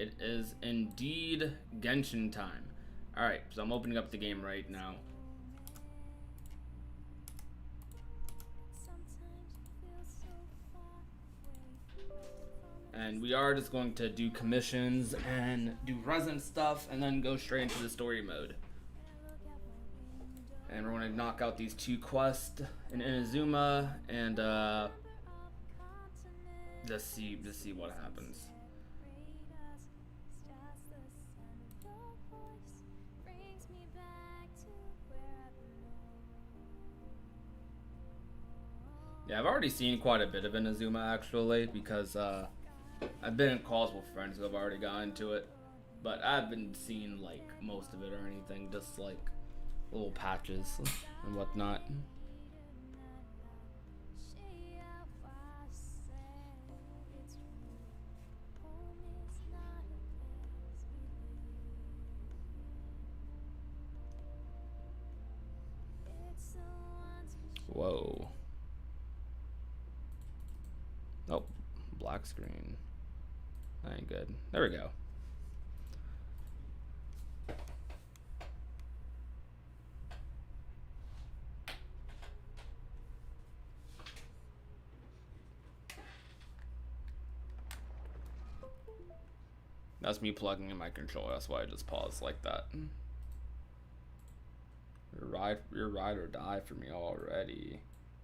it is indeed Gensin time. Alright, so I'm opening up the game right now. And we are just going to do commissions and do resin stuff and then go straight into the story mode. And we're going to knock out these 2 quests in Inazuma and just see what happens. Yeah, I've already seen quite a bit of Inazuma actually, because I've been in calls with friends who have already gotten into it, but I haven't seen like most of it or anything, just like little patches and whatnot. Whoa. Oh, black screen. That ain't good. There we go. That's me plugging in my controller. That's why I just paused like that. You're ride or die for me already.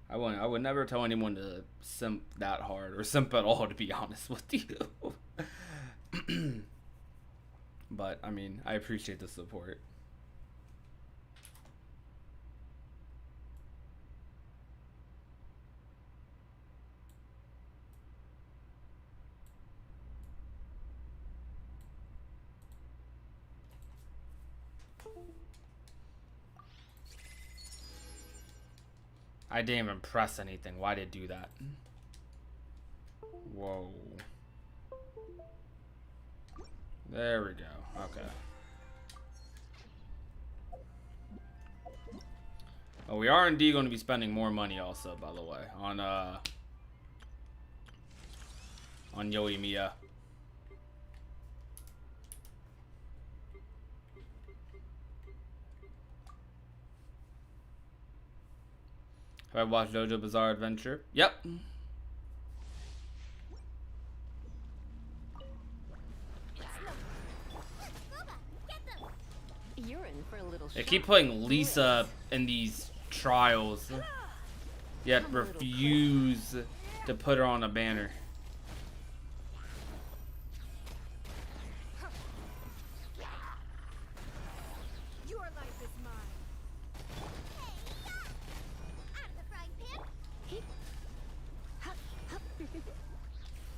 I would never tell anyone to simp that hard or simp at all, to be honest with you. But I mean, I appreciate the support. I didn't even press anything. Why did it do that? Whoa. There we go. Okay. Oh, we are indeed going to be spending more money also, by the way, on Yoimiya. Have I watched JoJo Bizarre Adventure? Yep. You're in for a little They keep putting Lisa in these trials, yet refuse to put her on a banner.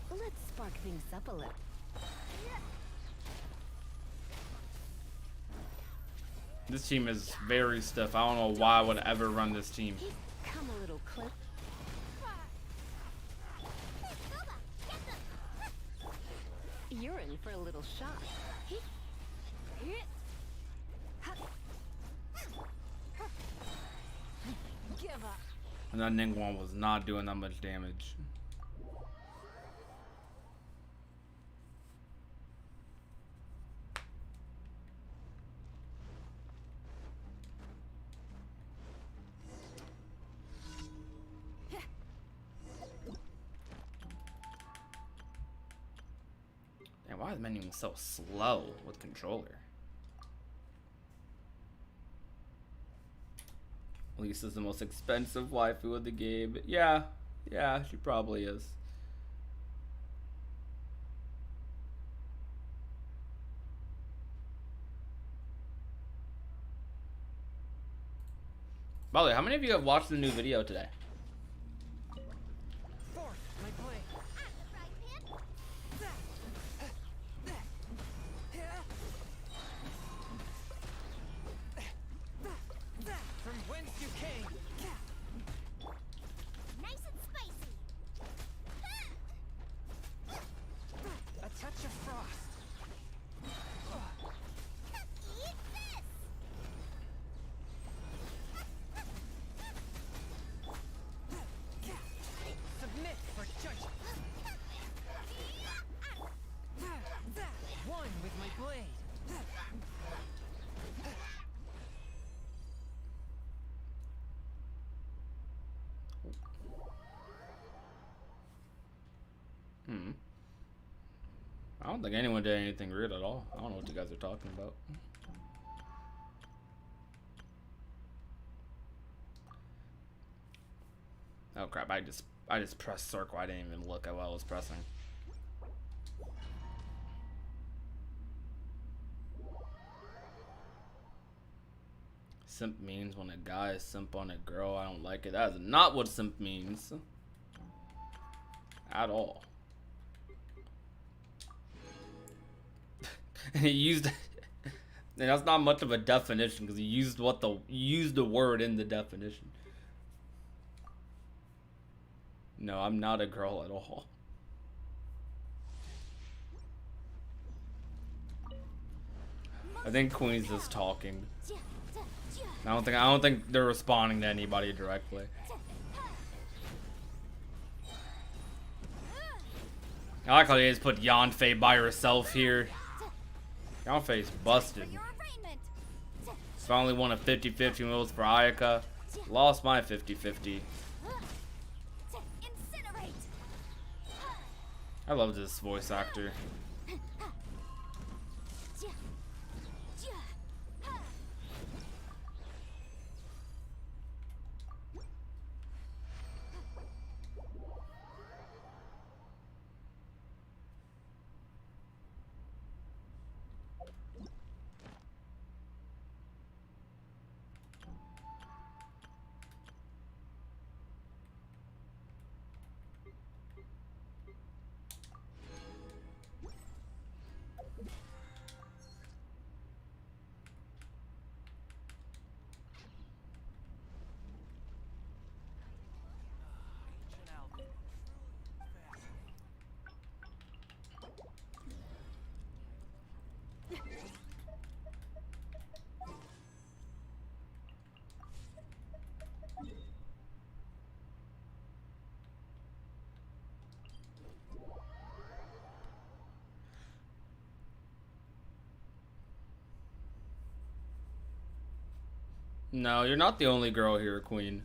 Let's spark things up a little. This team is very stiff. I don't know why I would ever run this team. Come a little close. You're in for a little shock. Give up. And that Ningguang was not doing that much damage. Man, why is the menu so slow with controller? Lisa's the most expensive waifu of the game. Yeah, she probably is. By the way, how many of you have watched the new video today? don't think anyone did anything weird at all. I don't know what you guys are talking about. Oh crap, I just pressed circle. I didn't even look at what I was pressing. Simp means when a guy is simp on a girl. I don't like it. That is not what simp means. At all. And he used and that's not much of a definition because he used the word in the definition. No, I'm not a girl at all. I think Queen's just talking. I don't think they're responding to anybody directly. I like how they just put Yanfei by herself here. Yanfei's busted. Finally won a 50-50 moves for Ayaka. Lost my 50-50. I love this voice actor. No, you're not the only girl here, Queen.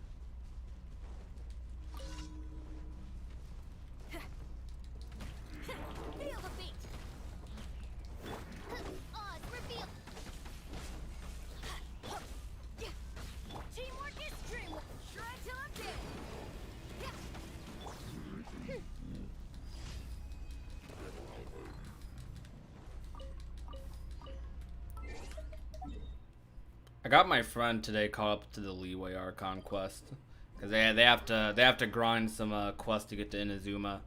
I got my friend today caught up to the Leeway Archon quest because they have to grind some quests to get to Inazuma.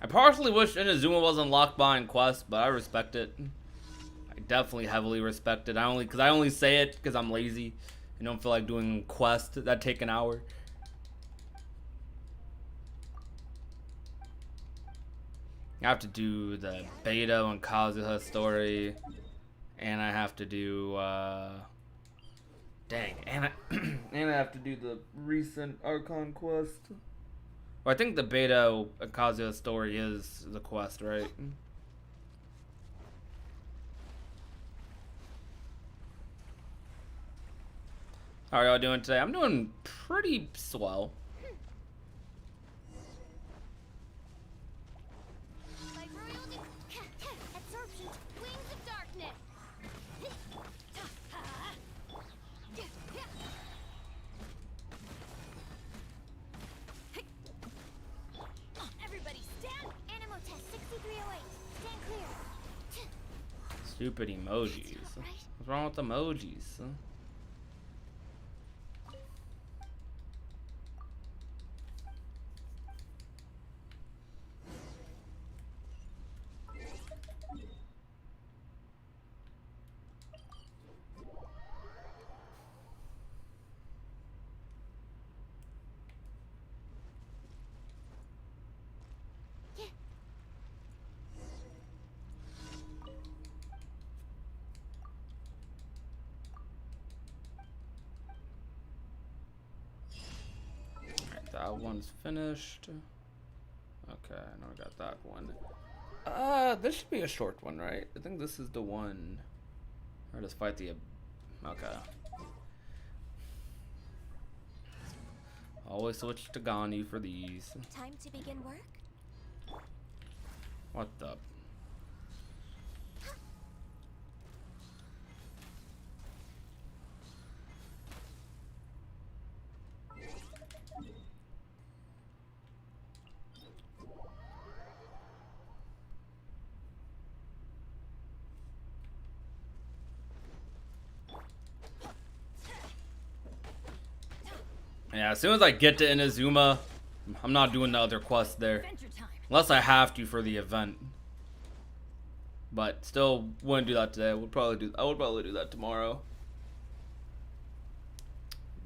I partially wish Inazuma wasn't locked behind quests, but I respect it. I definitely heavily respect it. I only say it because I'm lazy and don't feel like doing quests that take an hour. I have to do the Beta and Kazuha story, and I have to do and I have to do the recent Archon quest. Well, I think the Beta and Kazuha story is the quest, right? How are y'all doing today? I'm doing pretty swell. Stupid emojis. What's wrong with emojis? That one's finished. Okay, I know I got that one. This should be a short one, right? I think this is the one. Or just fight the... Okay. Always switch to Gani for these. Time to begin work? What the? Yeah, as soon as I get to Inazuma, I'm not doing the other quest there. Unless I have to for the event. But still wouldn't do that today. I would probably do that tomorrow.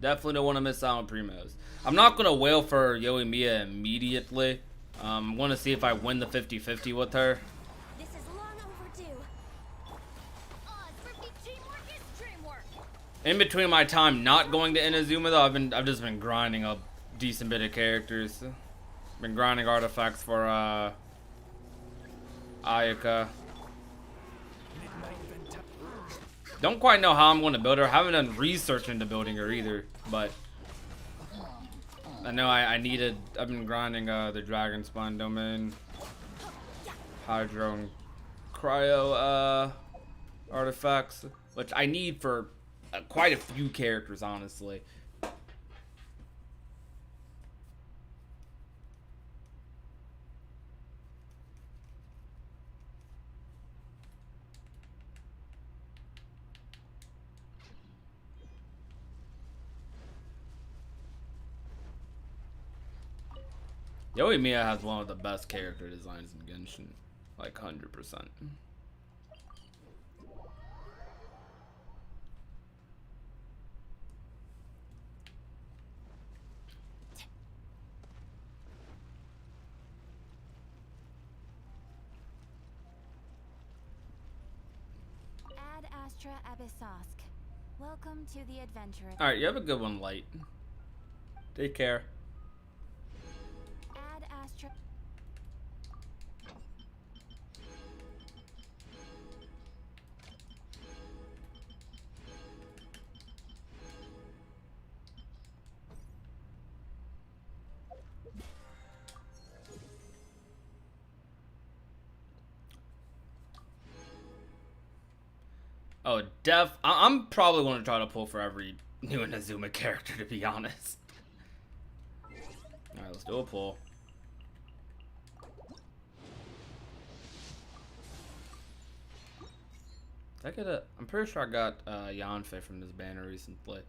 Definitely don't want to miss out on Primos. I'm not gonna wail for Yoimiya immediately. I want to see if I win the 50-50 with her. This is long overdue. In between my time not going to Inazuma though, I've just been grinding a decent bit of characters. Been grinding artifacts for Ayaka. Don't quite know how I'm going to build her. I haven't done research into building her either, but I know I've been grinding the Dragon Spine Domain, Hydro, and Cryo artifacts, which I need for quite a few characters, honestly. Yoimiya has one of the best character designs in Genshin, like 100%. Ad Astra Abyssosk. Welcome to the adventure. Alright, you have a good one, Light. Take care. Ad Astra. Oh, I'm probably going to try to pull for every new Inazuma character, to be honest. Alright, let's do a pull. I'm pretty sure I got Yanfei from this banner recently.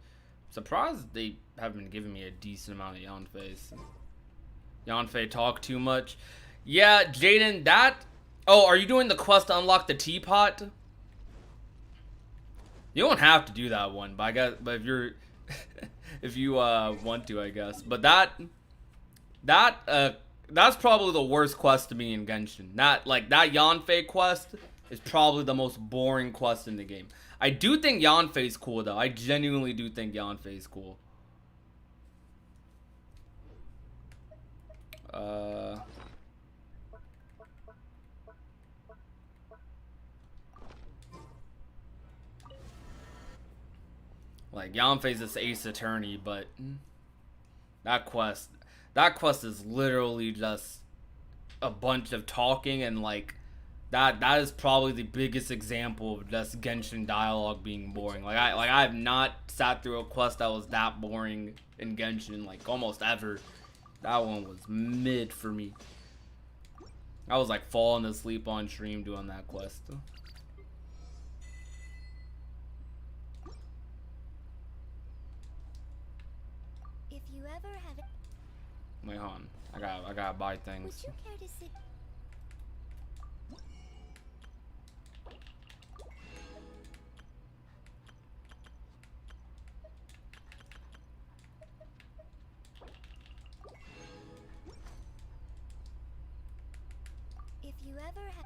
Surprised they haven't been giving me a decent amount of Yanfeis. Yanfei talk too much. Yeah, Jaden, Oh, are you doing the quest to unlock the teapot? You don't have to do that one, but if you're, if you want to, I guess. But that's probably the worst quest to me in Genshin. That Yanfei quest is probably the most boring quest in the game. I do think Yanfei's cool though. I genuinely do think Yanfei's cool. Like Yanfei's this ace attorney, but that quest is literally just a bunch of talking, and like that is probably the biggest example of just Genshin dialogue being boring. Like I have not sat through a quest that was that boring in Genshin like almost ever. That one was mid for me. I was like falling asleep on stream doing that quest. If you ever have it. Wait, hold on. I gotta buy things. Would you care to sit? If you ever have.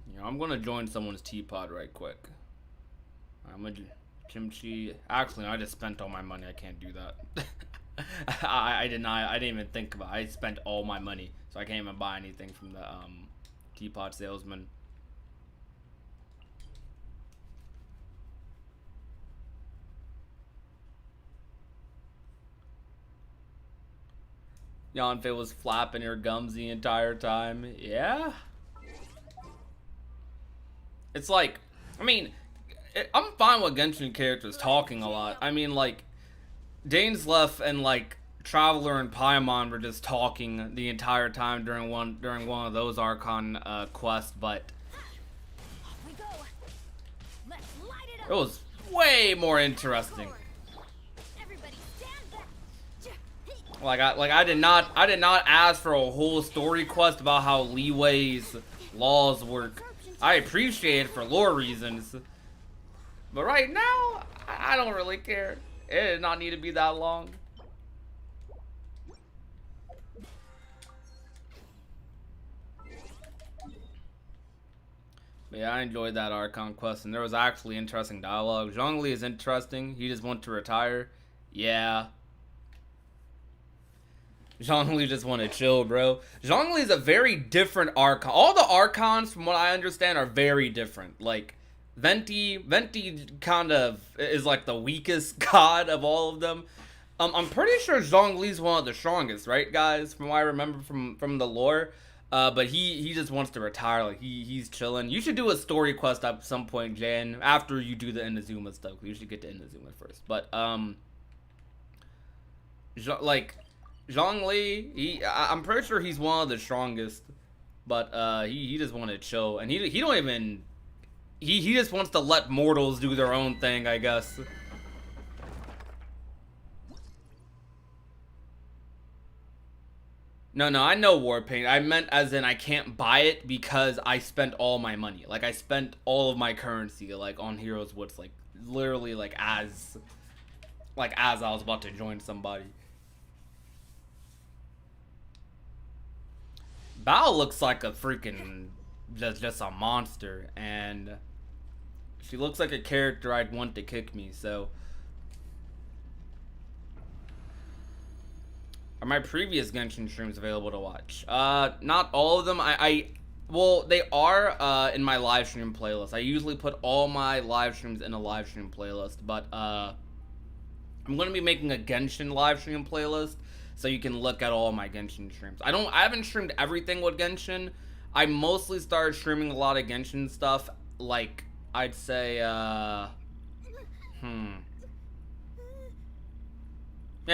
You know, I'm gonna join someone's teapot right quick. I'm gonna kimchi. Actually, I just spent all my money. I can't do that. I didn't even think about it. I spent all my money, so I can't even buy anything from the teapot salesman. Yanfei was flapping her gums the entire time. Yeah. It's like, I mean, I'm fine with Genshin characters talking a lot. I mean, like, Dainsleif and like Traveler and Paimon were just talking the entire time during one of those Archon quests, but it was way more interesting. I did not ask for a whole story quest about how Li Wei's laws work. I appreciate it for lore reasons, but right now I don't really care. It did not need to be that long. But yeah, I enjoyed that Archon quest, and there was actually interesting dialogue. Zhongli is interesting. He just wants to retire. Yeah. Zhongli just want to chill, bro. Zhongli is a very different Archon. All the Archons, from what I understand, are very different. Like, Venti kind of is like the weakest god of all of them. I'm pretty sure Zhongli's one of the strongest, right, guys? From what I remember from the lore. But he just wants to retire. Like, he's chilling. You should do a story quest at some point, Jan, after you do the Inazuma stuff. You should get to Inazuma first. But like, Zhongli, I'm pretty sure he's one of the strongest, but he just want to chill, and he don't even, he just wants to let mortals do their own thing, I guess. No, I know Warpaint. I meant as in I can't buy it because I spent all my money. Like, I spent all of my currency, like, on Heroes Woods, like, literally, like as I was about to join somebody. Bao looks like a freaking just a monster, and she looks like a character I'd want to kick me. So, are my previous Genshin streams available to watch? Not all of them. Well, they are in my live stream playlist. I usually put all my live streams in a live stream playlist, but I'm gonna be making a Genshin live stream playlist, so you can look at all my Genshin streams. I haven't streamed everything with Genshin. I mostly started streaming a lot of Genshin stuff, like, I'd say, yeah,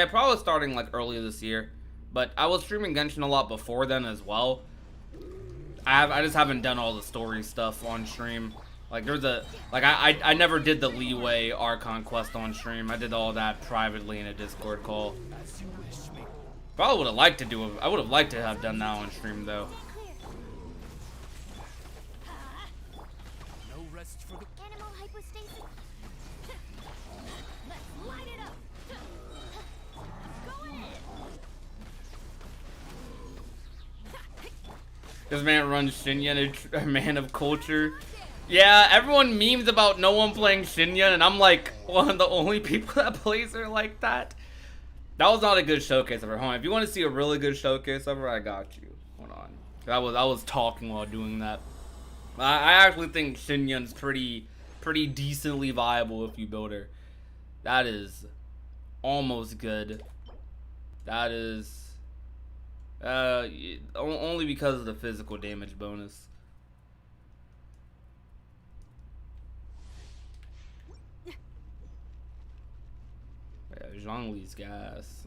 probably starting, like, earlier this year. But I was streaming Genshin a lot before then as well. I just haven't done all the story stuff on stream. Like, I never did the Li Wei Archon quest on stream. I did all that privately in a Discord call. Probably would have liked to do it. I would have liked to have done that on stream, though. No rest for the animal hypostasis. Let's light it up. Go ahead. This man runs Shinyan, a man of culture. Yeah, everyone memes about no one playing Shinyan, and I'm like one of the only people that plays her like that. That was not a good showcase of her. Hold on. If you want to see a really good showcase of her, I got you. Hold on. I was talking while doing that. I actually think Shinyan's pretty decently viable if you build her. That is almost good. That is only because of the physical damage bonus. Zhongli's gas.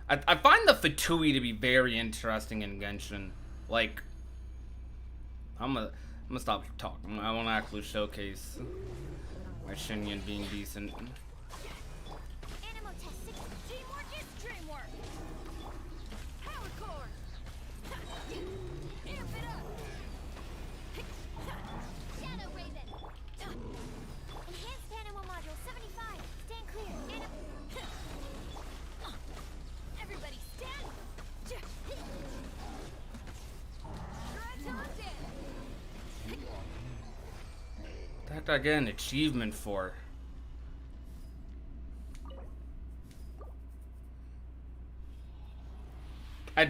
I find the Fatui to be very interesting in Genshin. Like, I'm gonna stop talking. I want to actually showcase my Shinyan being decent. Teamwork is dreamwork. Power core. Amp it up. Shadow Raven. Enhanced animal module 75. Stand clear. Everybody stand. That I get an achievement for. I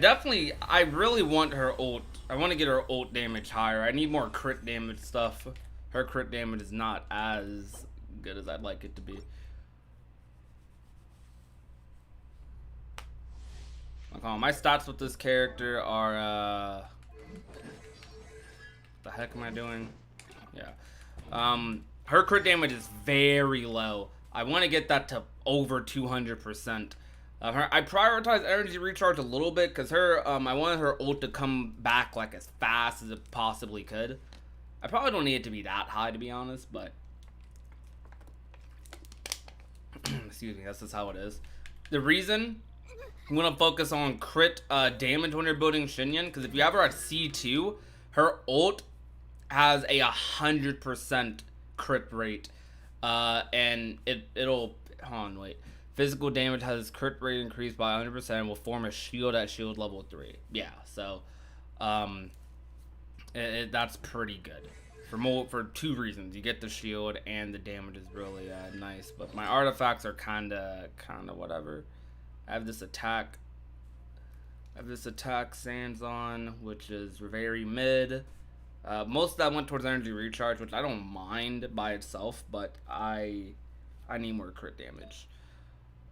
really want her ult. I want to get her ult damage higher. I need more crit damage stuff. Her crit damage is not as good as I'd like it to be. My stats with this character are the heck am I doing? Yeah. Her crit damage is very low. I want to get that to over 200%. I prioritize energy recharge a little bit because I wanted her ult to come back like as fast as it possibly could. I probably don't need it to be that high to be honest, but excuse me, that's just how it is. The reason I'm gonna focus on crit damage when you're building Xinyan, because if you have her at C2, her ult has a 100% crit rate, and it'll hold on, wait. Physical damage has crit rate increased by 100% and will form a shield at shield level 3. Yeah, so that's pretty good for 2 reasons. You get the shield and the damage is really nice. But my artifacts are kinda whatever. I have this attack. Sands on, which is very mid. Most of that went towards energy recharge, which I don't mind by itself, but I need more crit damage.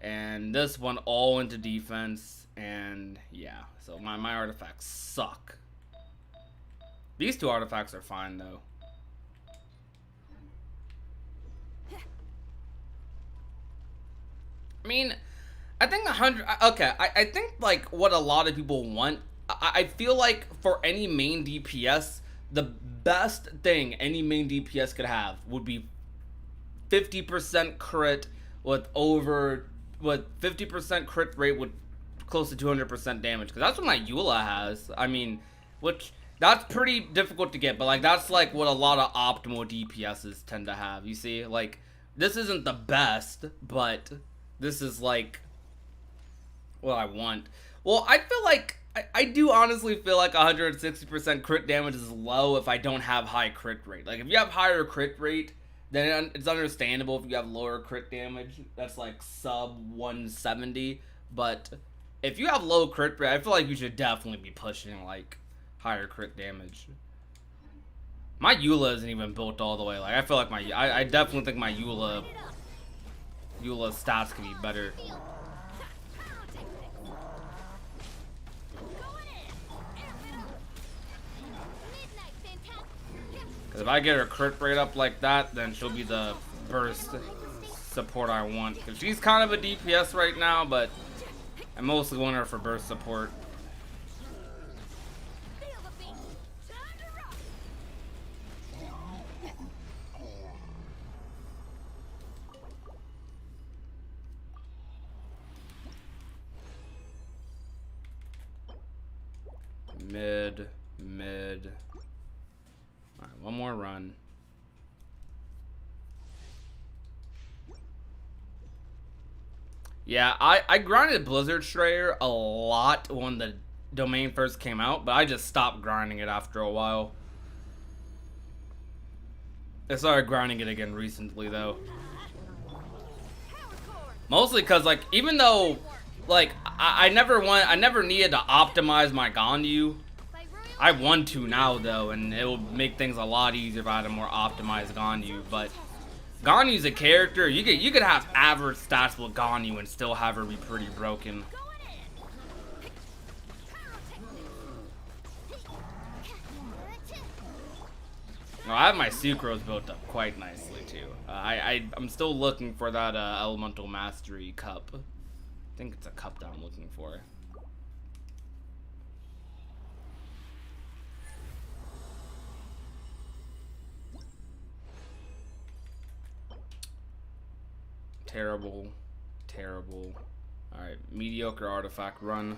And this one all into defense, and yeah, so my artifacts suck. These 2 artifacts are fine though. I mean, I think 100. Okay, I think like what a lot of people want. I feel like for any main DPS, the best thing any main DPS could have would be 50% crit with 50% crit rate with close to 200% damage, because that's what my Eula has. I mean, which that's pretty difficult to get, but like that's like what a lot of optimal DPSs tend to have. You see, like this isn't the best, but this is like what I want. Well, I feel like I do honestly feel like 160% crit damage is low if I don't have high crit rate. Like if you have higher crit rate, then it's understandable if you have lower crit damage. That's like sub 170. But if you have low crit rate, I feel like you should definitely be pushing like higher crit damage. My Eula isn't even built all the way. Like I feel like I definitely think my Eula stats could be better. Because if I get her crit rate up like that, then she'll be the burst support I want. Because she's kind of a DPS right now, but I mostly want her for burst support. Mid. Alright, one more run. Yeah, I grinded Blizzard Strayer a lot when the domain first came out, but I just stopped grinding it after a while. I started grinding it again recently though. Mostly cause like even though like I never needed to optimize my Ganyu. I want to now though, and it will make things a lot easier if I had a more optimized Ganyu. But Ganyu's a character. You could have average stats with Ganyu and still have her be pretty broken. Well, I have my Sucrose built up quite nicely too. I'm still looking for that Elemental Mastery cup. I think it's a cup that I'm looking for. Terrible. Alright, mediocre artifact run.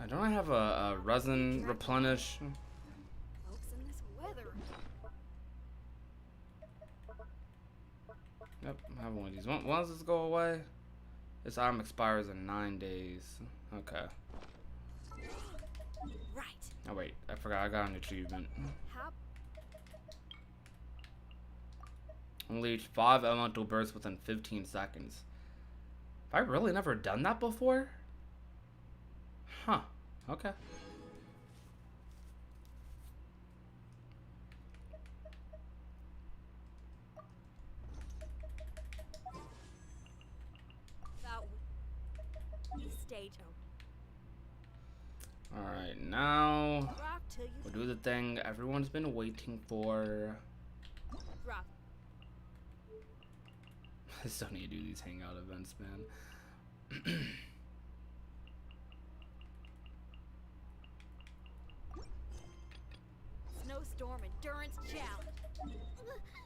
Don't I have a resin replenish? Yep, I have one of these. When does this go away? This item expires in 9 days. Okay. Right. Oh wait, I forgot I got an achievement. Unleash 5 elemental bursts within 15 seconds. Have I really never done that before? Huh. Okay. stage. Oh, Alright, now rock till you we'll do the thing everyone's been waiting for. drop. I still need to do these hangout events, man. Snowstorm endurance challenge. Are you okay?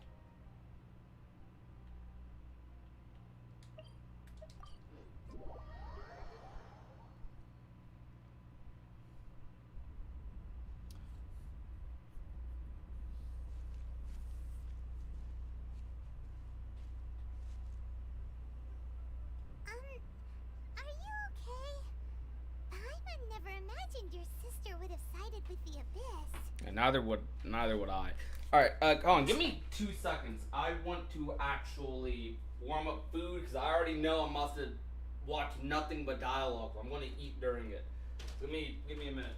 Paimon never imagined your sister would have sided with the Abyss. And neither would I. Alright, hold on, give me 2 seconds. I want to actually warm up food because I already know I must have watched nothing but dialogue. I'm gonna eat during it. Give me a minute.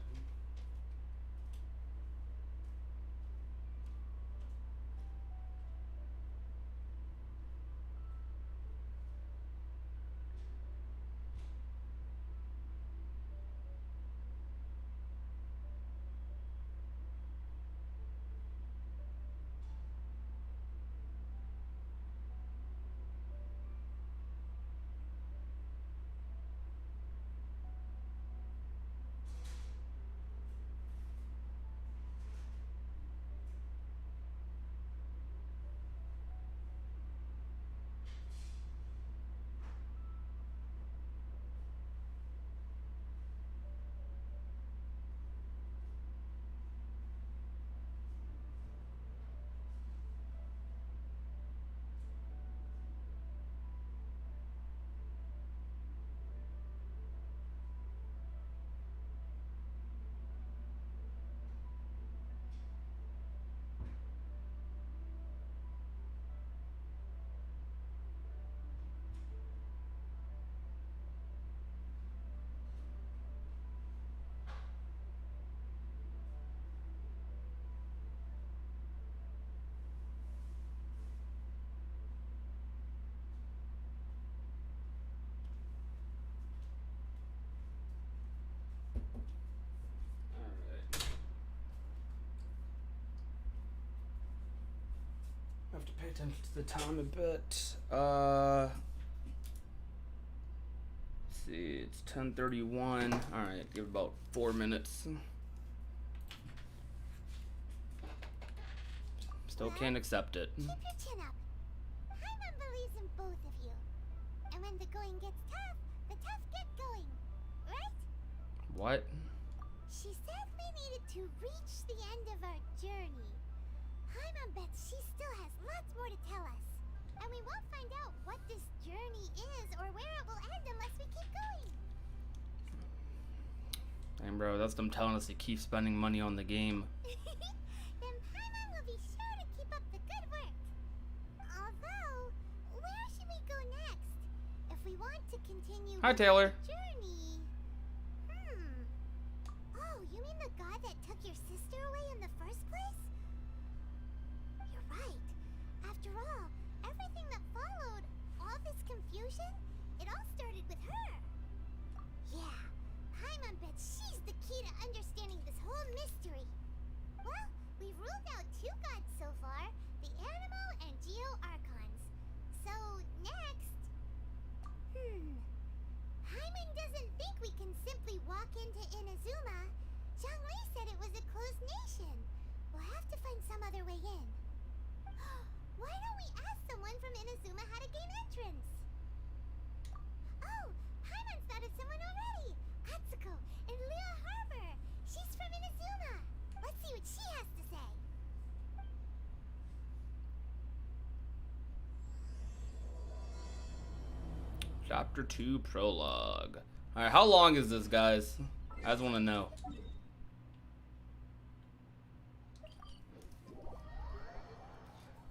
I have to pay attention to the time a bit. Let's see, it's 10:31. All right, give it about 4 minutes. Still can't accept it. Keep your chin up. Paimon believes in both of you. And when the going gets tough, the tough get going. Right? What? She said we needed to reach the end of our journey. Paimon bets she still has lots more to tell us. And we won't find out what this journey is or where it will end unless we keep going. Damn, bro, that's them telling us to keep spending money on the game. Then Paimon will be sure to keep up the good work. Although, where should we go next? If we want to continue Hi, Taylor. the journey. Oh, you mean the god that took your sister away in the first place? You're right. After all, everything that followed, all this confusion, it all started with her. Yeah, Paimon bets she's the key to understanding this whole mystery. Well, we've ruled out 2 gods so far, the Animo and Geo Archons. So, next... Paimon doesn't think we can simply walk into Inazuma. Zhongli said it was a closed nation. We'll have to find some other way in. Why don't we ask someone from Inazuma how to gain entrance? Oh, Paimon's thought of someone already. Atsuko in Lua Harbor. She's from Inazuma. Let's see what she has to say. Chapter 2 Prologue. Alright, how long is this, guys? I just want to know.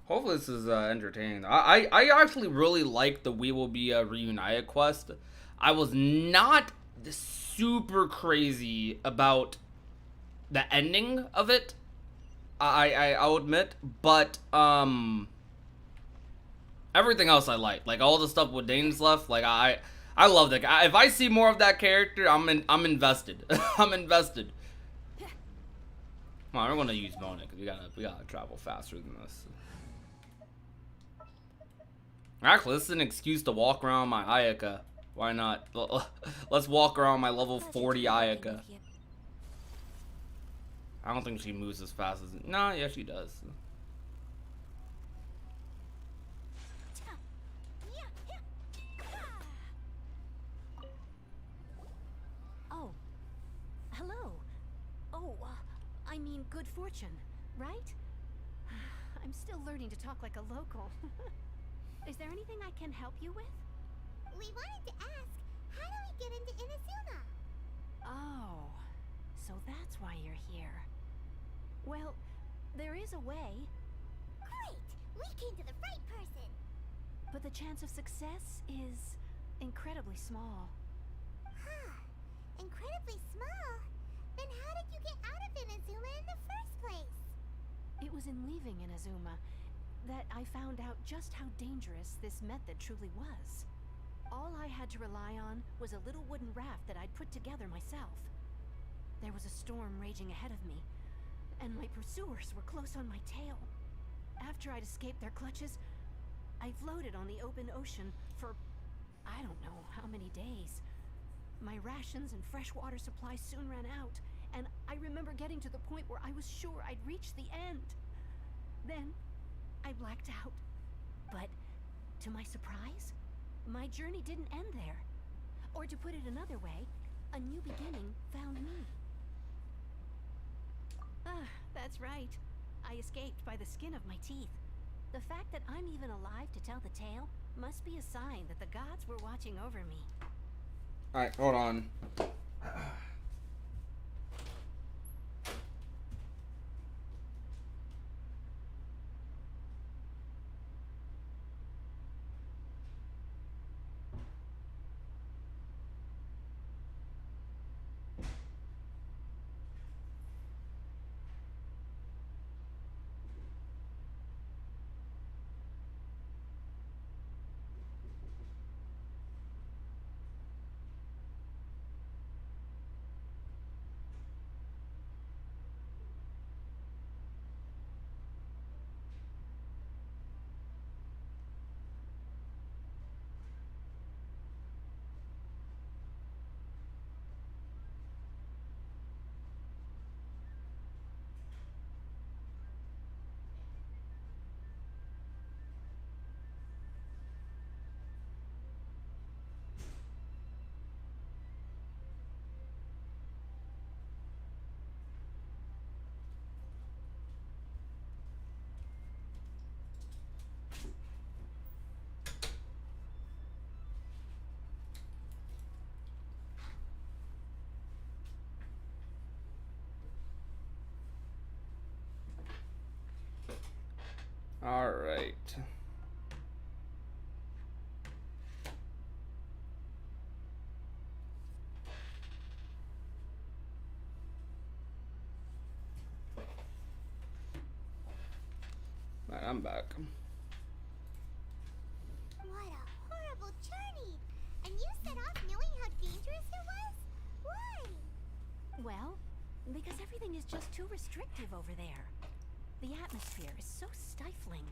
Hopefully this is entertaining. I actually really like the We Will Be Reunited quest. I was not super crazy about the ending of it. I'll admit, but everything else I like all the stuff with Dane's left. Like I I love that guy. If I see more of that character, I'm invested. I'm invested. Come on, we're gonna use Mona because we gotta travel faster than this. Actually, this is an excuse to walk around my Ayaka. Why not? Let's walk around my level 40 Ayaka. I don't think she moves as fast as... No, yeah, she does. Oh. Hello. Oh, I mean good fortune, right? I'm still learning to talk like a local. Is there anything I can help you with? We wanted to ask, how do we get into Inazuma? Oh, so that's why you're here. Well, there is a way. Great! We came to the right person! But the chance of success is incredibly small. Huh. Incredibly small? Then how did you get out of Inazuma in the first place? It was in leaving Inazuma that I found out just how dangerous this method truly was. All I had to rely on was a little wooden raft that I'd put together myself. There was a storm raging ahead of me, and my pursuers were close on my tail. After I'd escaped their clutches, I floated on the open ocean for I don't know how many days. My rations and fresh water supplies soon ran out, and I remember getting to the point where I was sure I'd reached the end. Then I blacked out. But to my surprise, my journey didn't end there. Or to put it another way, a new beginning found me. Ah, that's right. I escaped by the skin of my teeth. The fact that I'm even alive to tell the tale must be a sign that the gods were watching over me. Alright, hold on. All right. Right, I'm back. What a horrible journey! And you set off knowing how dangerous it was? Why? Well, because everything is just too restrictive over there. The atmosphere is so stifling.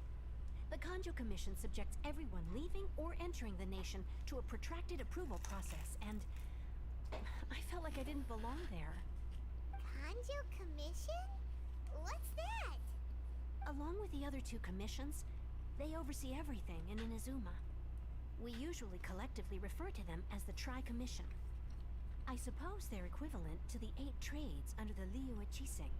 The Kanjo Commission subjects everyone leaving or entering the nation to a protracted approval process, and I felt like I didn't belong there. Kanjo Commission? What's that? Along with the other two commissions, they oversee everything in Inazuma. We usually collectively refer to them as the Tri-Commission. I suppose they're equivalent to the 8 trades under the Liyue Chiseng.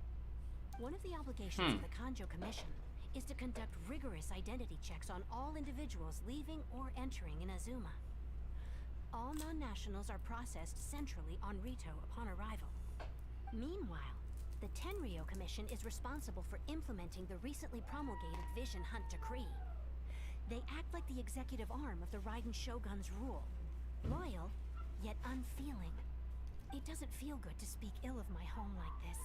One of the obligations of the Kanjo Commission is to conduct rigorous identity checks on all individuals leaving or entering Inazuma. All non-nationals are processed centrally on Rito upon arrival. Meanwhile, the Tenryo Commission is responsible for implementing the recently promulgated Vision Hunt Decree. They act like the executive arm of the Raiden Shogun's rule. Loyal, yet unfeeling. It doesn't feel good to speak ill of my home like this.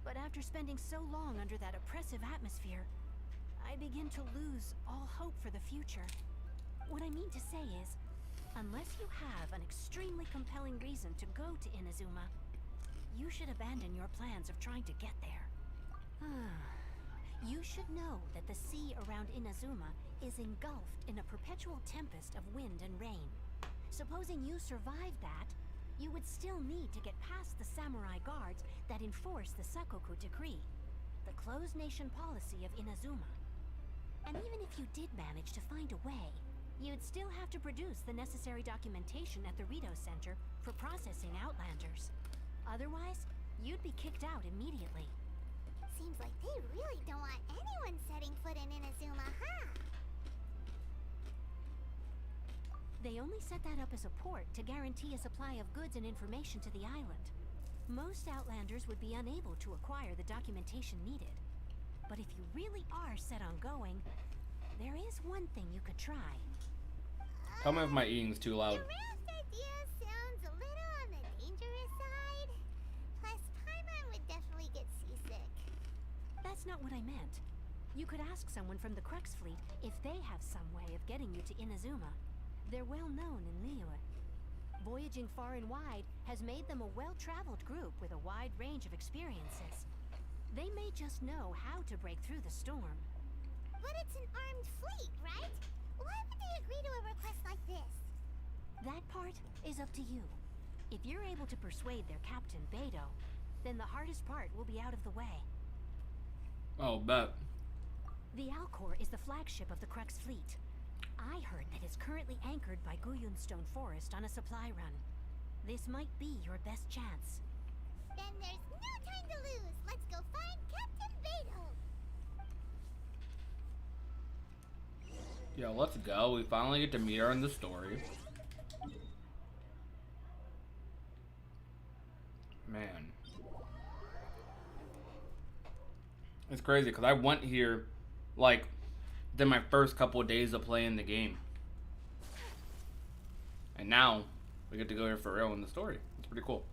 But after spending so long under that oppressive atmosphere, I begin to lose all hope for the future. What I mean to say is, Unless you have an extremely compelling reason to go to Inazuma, you should abandon your plans of trying to get there. You should know that the sea around Inazuma is engulfed in a perpetual tempest of wind and rain. Supposing you survived that, you would still need to get past the samurai guards that enforce the Sakoku Decree, the closed nation policy of Inazuma. And even if you did manage to find a way, you'd still have to produce the necessary documentation at the Rito Center for processing Outlanders. Otherwise, you'd be kicked out immediately. Seems like they really don't want anyone setting foot in Inazuma, huh? They only set that up as a port to guarantee a supply of goods and information to the island. Most Outlanders would be unable to acquire the documentation needed. But if you really are set on going, there is one thing you could try. Tell me if my eating's too loud. Your raft idea sounds a little on the dangerous side. Plus, Paimon would definitely get seasick. That's not what I meant. You could ask someone from the Crux fleet if they have some way of getting you to Inazuma. They're well known in Liyue. Voyaging far and wide has made them a well-traveled group with a wide range of experiences. They may just know how to break through the storm. But it's an armed fleet, right? Why would they agree to a request like this? That part is up to you. If you're able to persuade their captain, Beidou, then the hardest part will be out of the way. Oh, bet. The Alcor is the flagship of the Crux fleet. I heard that it's currently anchored by Guyunstone Forest on a supply run. This might be your best chance. Then there's no time to lose. Let's go find Captain Beidou. Yo, let's go. We finally get to meet her in the story. Man. It's crazy because I went here like then my first couple of days of playing the game. And now we get to go here for real in the story. It's pretty cool.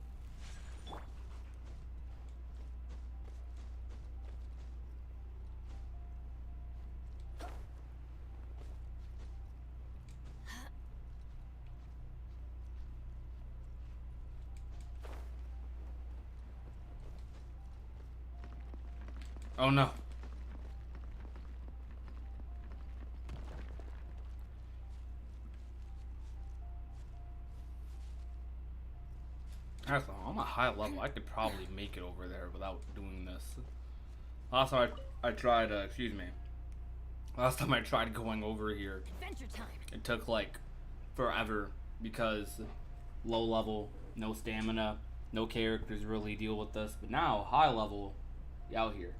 Oh no. Actually, I'm a high level. I could probably make it over there without doing this. Last time I tried, excuse me. Last time I tried going over here, Adventure time. it took like forever because low level, no stamina, no characters really deal with this. But now, high level, out here.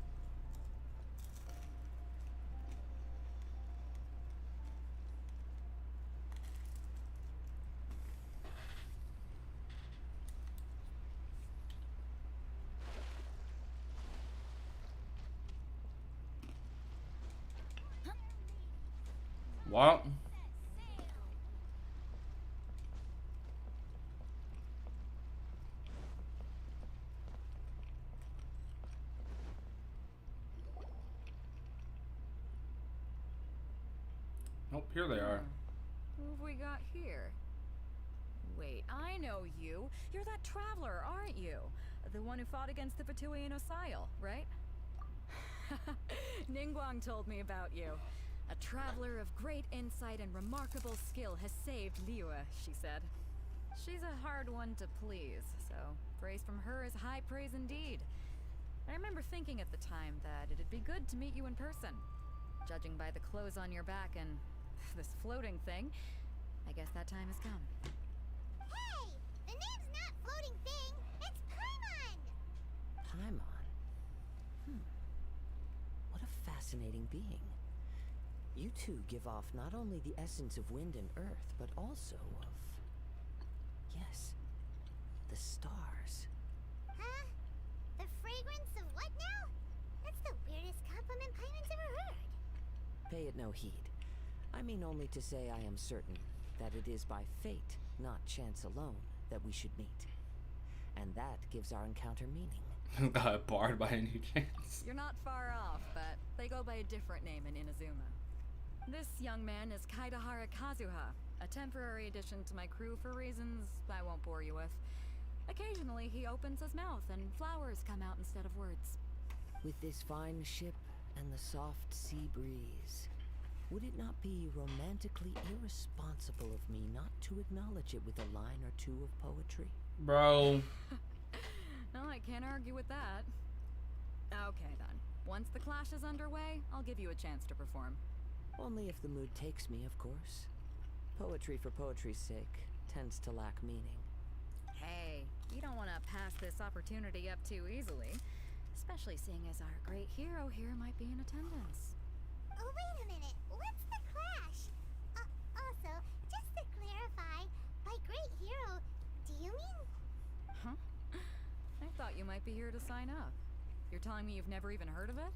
What? Nope, here they are. Who have we got here? Wait, I know you. You're that traveler, aren't you? The one who fought against the Fatuian Osile, right? Ningguang told me about you. A traveler of great insight and remarkable skill has saved Liyue, she said. She's a hard one to please, so praise from her is high praise indeed. I remember thinking at the time that it'd be good to meet you in person. Judging by the clothes on your back and this floating thing, I guess that time has come. Hey! The name's not Floating Thing. It's Paimon! Paimon? What a fascinating being. You two give off not only the essence of wind and earth, but also of... yes, the stars. Huh? The fragrance of what now? That's the weirdest compliment Paimon's ever heard. Pay it no heed. I mean only to say I am certain that it is by fate, not chance alone, that we should meet. And that gives our encounter meaning. Got barred by any chance. You're not far off, but they go by a different name in Inazuma. This young man is Kaidahara Kazuha. a temporary addition to my crew for reasons I won't bore you with. Occasionally, he opens his mouth and flowers come out instead of words. With this fine ship and the soft sea breeze, would it not be romantically irresponsible of me not to acknowledge it with a line or two of poetry? Bro. No, I can't argue with that. Okay then. Once the clash is underway, I'll give you a chance to perform. Only if the mood takes me, of course. Poetry for poetry's sake tends to lack meaning. Hey, you don't want to pass this opportunity up too easily. Especially seeing as our great hero here might be in attendance. Oh, wait a minute. What's the clash? Also, just to clarify, by great hero, do you mean? Huh? I thought you might be here to sign up. You're telling me you've never even heard of it?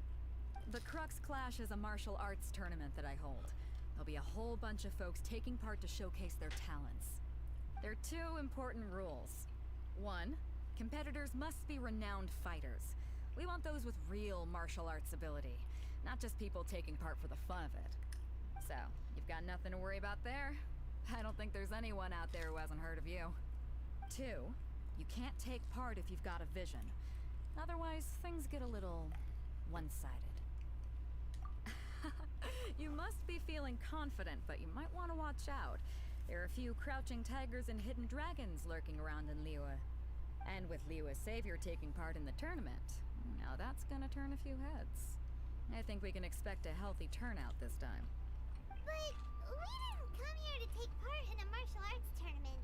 The Crux Clash is a martial arts tournament that I hold. There'll be a whole bunch of folks taking part to showcase their talents. There are 2 important rules. 1, competitors must be renowned fighters. We want those with real martial arts ability, not just people taking part for the fun of it. So, you've got nothing to worry about there. I don't think there's anyone out there who hasn't heard of you. 2, you can't take part if you've got a vision. Otherwise, things get a little one-sided. You must be feeling confident, but you might want to watch out. There are a few crouching tigers and hidden dragons lurking around in Liyue. And with Liyue's savior taking part in the tournament, now that's gonna turn a few heads. I think we can expect a healthy turnout this time. But we didn't come here to take part in a martial arts tournament.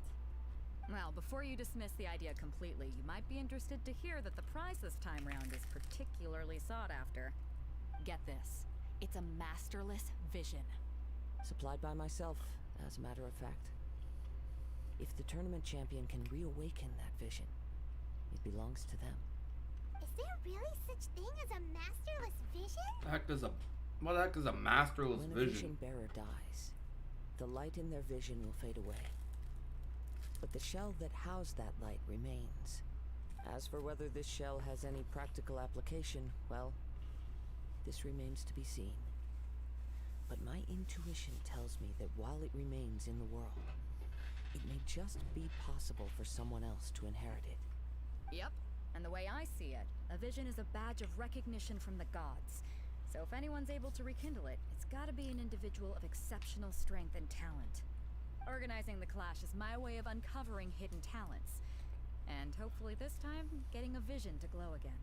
Well, before you dismiss the idea completely, you might be interested to hear that the prize this time round is particularly sought after. Get this. It's a masterless vision. Supplied by myself, as a matter of fact. If the tournament champion can reawaken that vision, it belongs to them. Is there really such thing as a masterless vision? What the heck is a masterless When a vision? vision bearer dies, the light in their vision will fade away. But the shell that housed that light remains. As for whether this shell has any practical application, well, this remains to be seen. But my intuition tells me that while it remains in the world, it may just be possible for someone else to inherit it. Yep. And the way I see it, a vision is a badge of recognition from the gods. So if anyone's able to rekindle it, it's gotta be an individual of exceptional strength and talent. Organizing the clash is my way of uncovering hidden talents. And hopefully this time, getting a vision to glow again.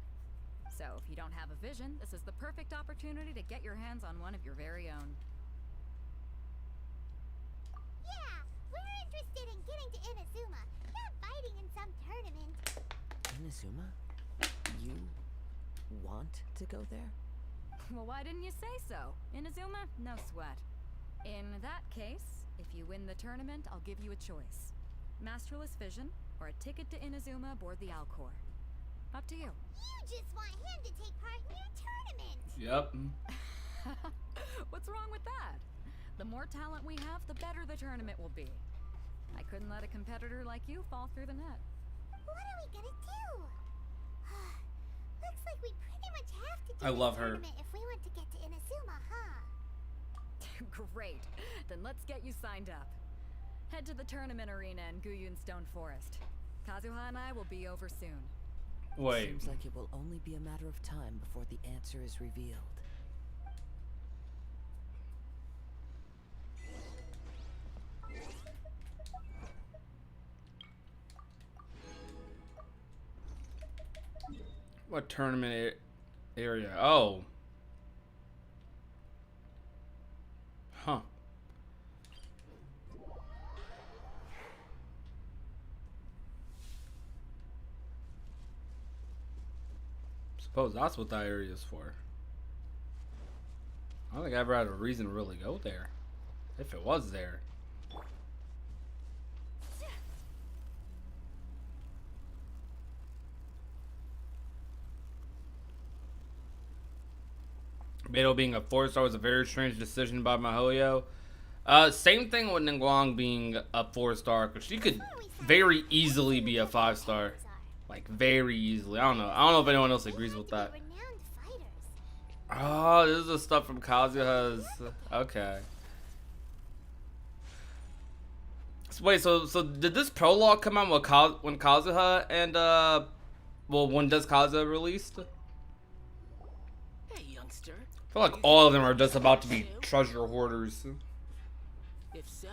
So if you don't have a vision, this is the perfect opportunity to get your hands on one of your very own. Yeah, we're interested in getting to Inazuma, not fighting in some tournament. Inazuma? You want to go there? Well, why didn't you say so? Inazuma? No sweat. In that case, if you win the tournament, I'll give you a choice. Masterless Vision, or a ticket to Inazuma aboard the Alcor. Up to you. You just want him to take part in your tournament. Yep. What's wrong with that? The more talent we have, the better the tournament will be. I couldn't let a competitor like you fall through the net. What are we gonna do? Looks like we pretty much have to do I this love her. tournament if we want to get to Inazuma, huh? Great. Then let's get you signed up. Head to the tournament arena in Guyun Stone Forest. Kazuha and I will be over soon. Wait. Seems like it will only be a matter of time before the answer is revealed. What tournament area? Oh. Huh. Suppose that's what that area is for. I don't think I ever had a reason to really go there. If it was there. Beto being a 4-star was a very strange decision by Mihoyo. Same thing with Ningguang being a 4-star, because she could very easily be a 5-star. Like, very easily. I don't know if anyone else agrees with that. Renowned fighters. Oh, this is the stuff from Kazuha's. Okay. Wait, so did this prologue come out when Kazuha and well, when does Kazuha released? Hey, youngster. I feel like all of them are just about to be treasure hoarders. If so,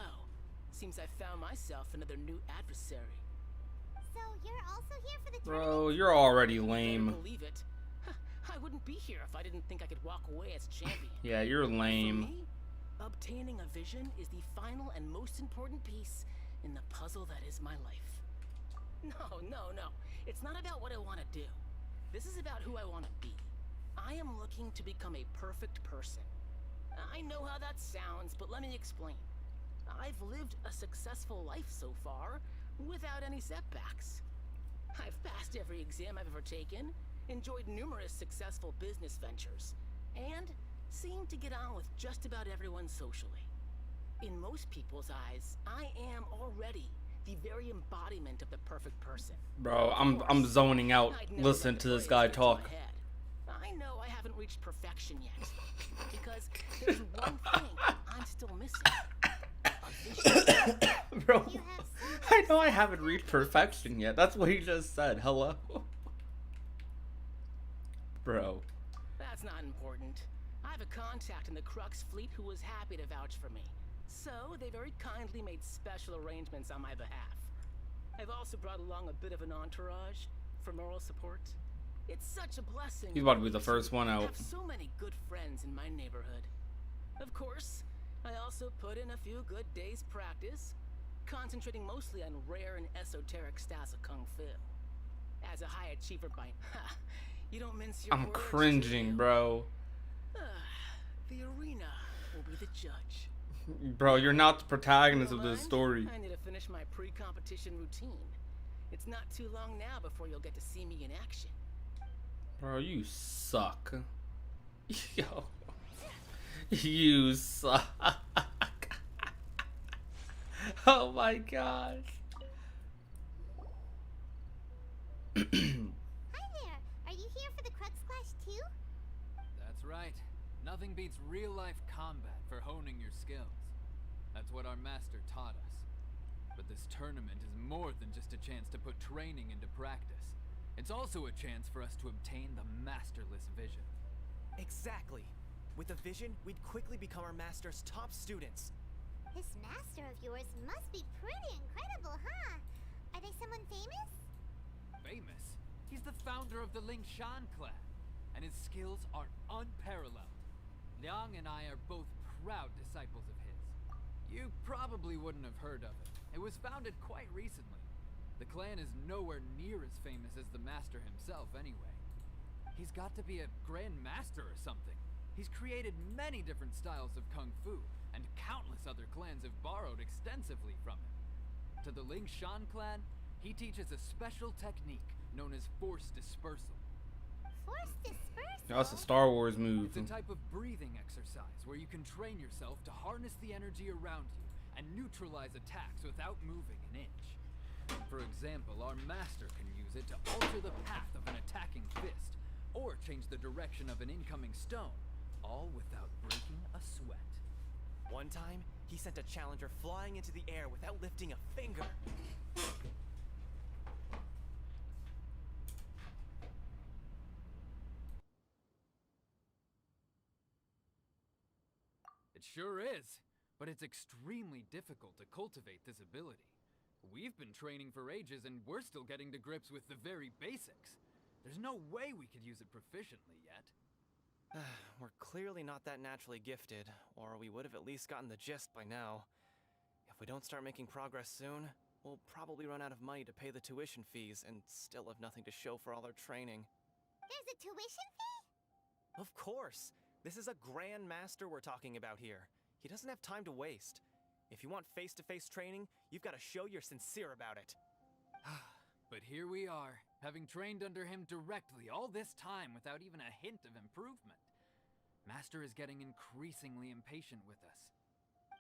seems I found myself another new adversary. So you're also here for the Bro, you're already Better lame. believe it. I wouldn't be here if I didn't think I could walk away as champion. Yeah, you're For lame. me, obtaining a vision is the final and most important piece in the puzzle that is my life. No. It's not about what I want to do. This is about who I want to be. I am looking to become a perfect person. I know how that sounds, but let me explain. I've lived a successful life so far, without any setbacks. I've passed every exam I've ever taken, enjoyed numerous successful business ventures, and seem to get on with just about everyone socially. In most people's eyes, I am already the very embodiment of the perfect person. Bro, I'm zoning out. Listen to this guy talk. I know I haven't reached perfection yet, because there's one thing I'm still missing. A vision. Bro, I know I haven't reached perfection yet. That's what he just said. Hello? Bro. That's not important. I have a contact in the Crux fleet who was happy to vouch for me. So, they very kindly made special arrangements on my behalf. I've also brought along a bit of an entourage for moral support. It's such a blessing. He's about to be the first one I out. have so many good friends in my neighborhood. Of course, I also put in a few good days' practice, concentrating mostly on rare and esoteric styles of Kung Fu. As a high achiever by... you don't mince your I'm words, do cringing, you? bro. The arena will be the judge. Bro, you're not the protagonist Don't of this mind? story. I need to finish my pre-competition routine. It's not too long now before you'll get to see me in action. Bro, you suck. Yo. You suck. Oh my gosh. Hi there. Are you here for the Crux Clash too? That's right. Nothing beats real-life combat for honing your skills. That's what our master taught us. But this tournament is more than just a chance to put training into practice. It's also a chance for us to obtain the masterless vision. Exactly. With a vision, we'd quickly become our master's top students. This master of yours must be pretty incredible, huh? Are they someone famous? Famous? He's the founder of the Lingshan clan, and his skills are unparalleled. Liang and I are both proud disciples of his. You probably wouldn't have heard of it. It was founded quite recently. The clan is nowhere near as famous as the master himself anyway. He's got to be a grand master or something. He's created many different styles of kung fu, and countless other clans have borrowed extensively from him. To the Lingshan clan, he teaches a special technique known as force dispersal. Force dispersal? That's a Star Wars move. It's a type of breathing exercise where you can train yourself to harness the energy around you and neutralize attacks without moving an inch. For example, our master can use it to alter the path of an attacking fist, or change the direction of an incoming stone, all without breaking a sweat. One time, he sent a challenger flying into the air without lifting a finger. It sure is, but it's extremely difficult to cultivate this ability. We've been training for ages and we're still getting to grips with the very basics. There's no way we could use it proficiently yet. We're clearly not that naturally gifted, or we would have at least gotten the gist by now. If we don't start making progress soon, we'll probably run out of money to pay the tuition fees and still have nothing to show for all our training. There's a tuition fee? Of course! This is a Grand Master we're talking about here. He doesn't have time to waste. If you want face-to-face training, you've got to show you're sincere about it. But here we are, having trained under him directly all this time without even a hint of improvement. Master is getting increasingly impatient with us.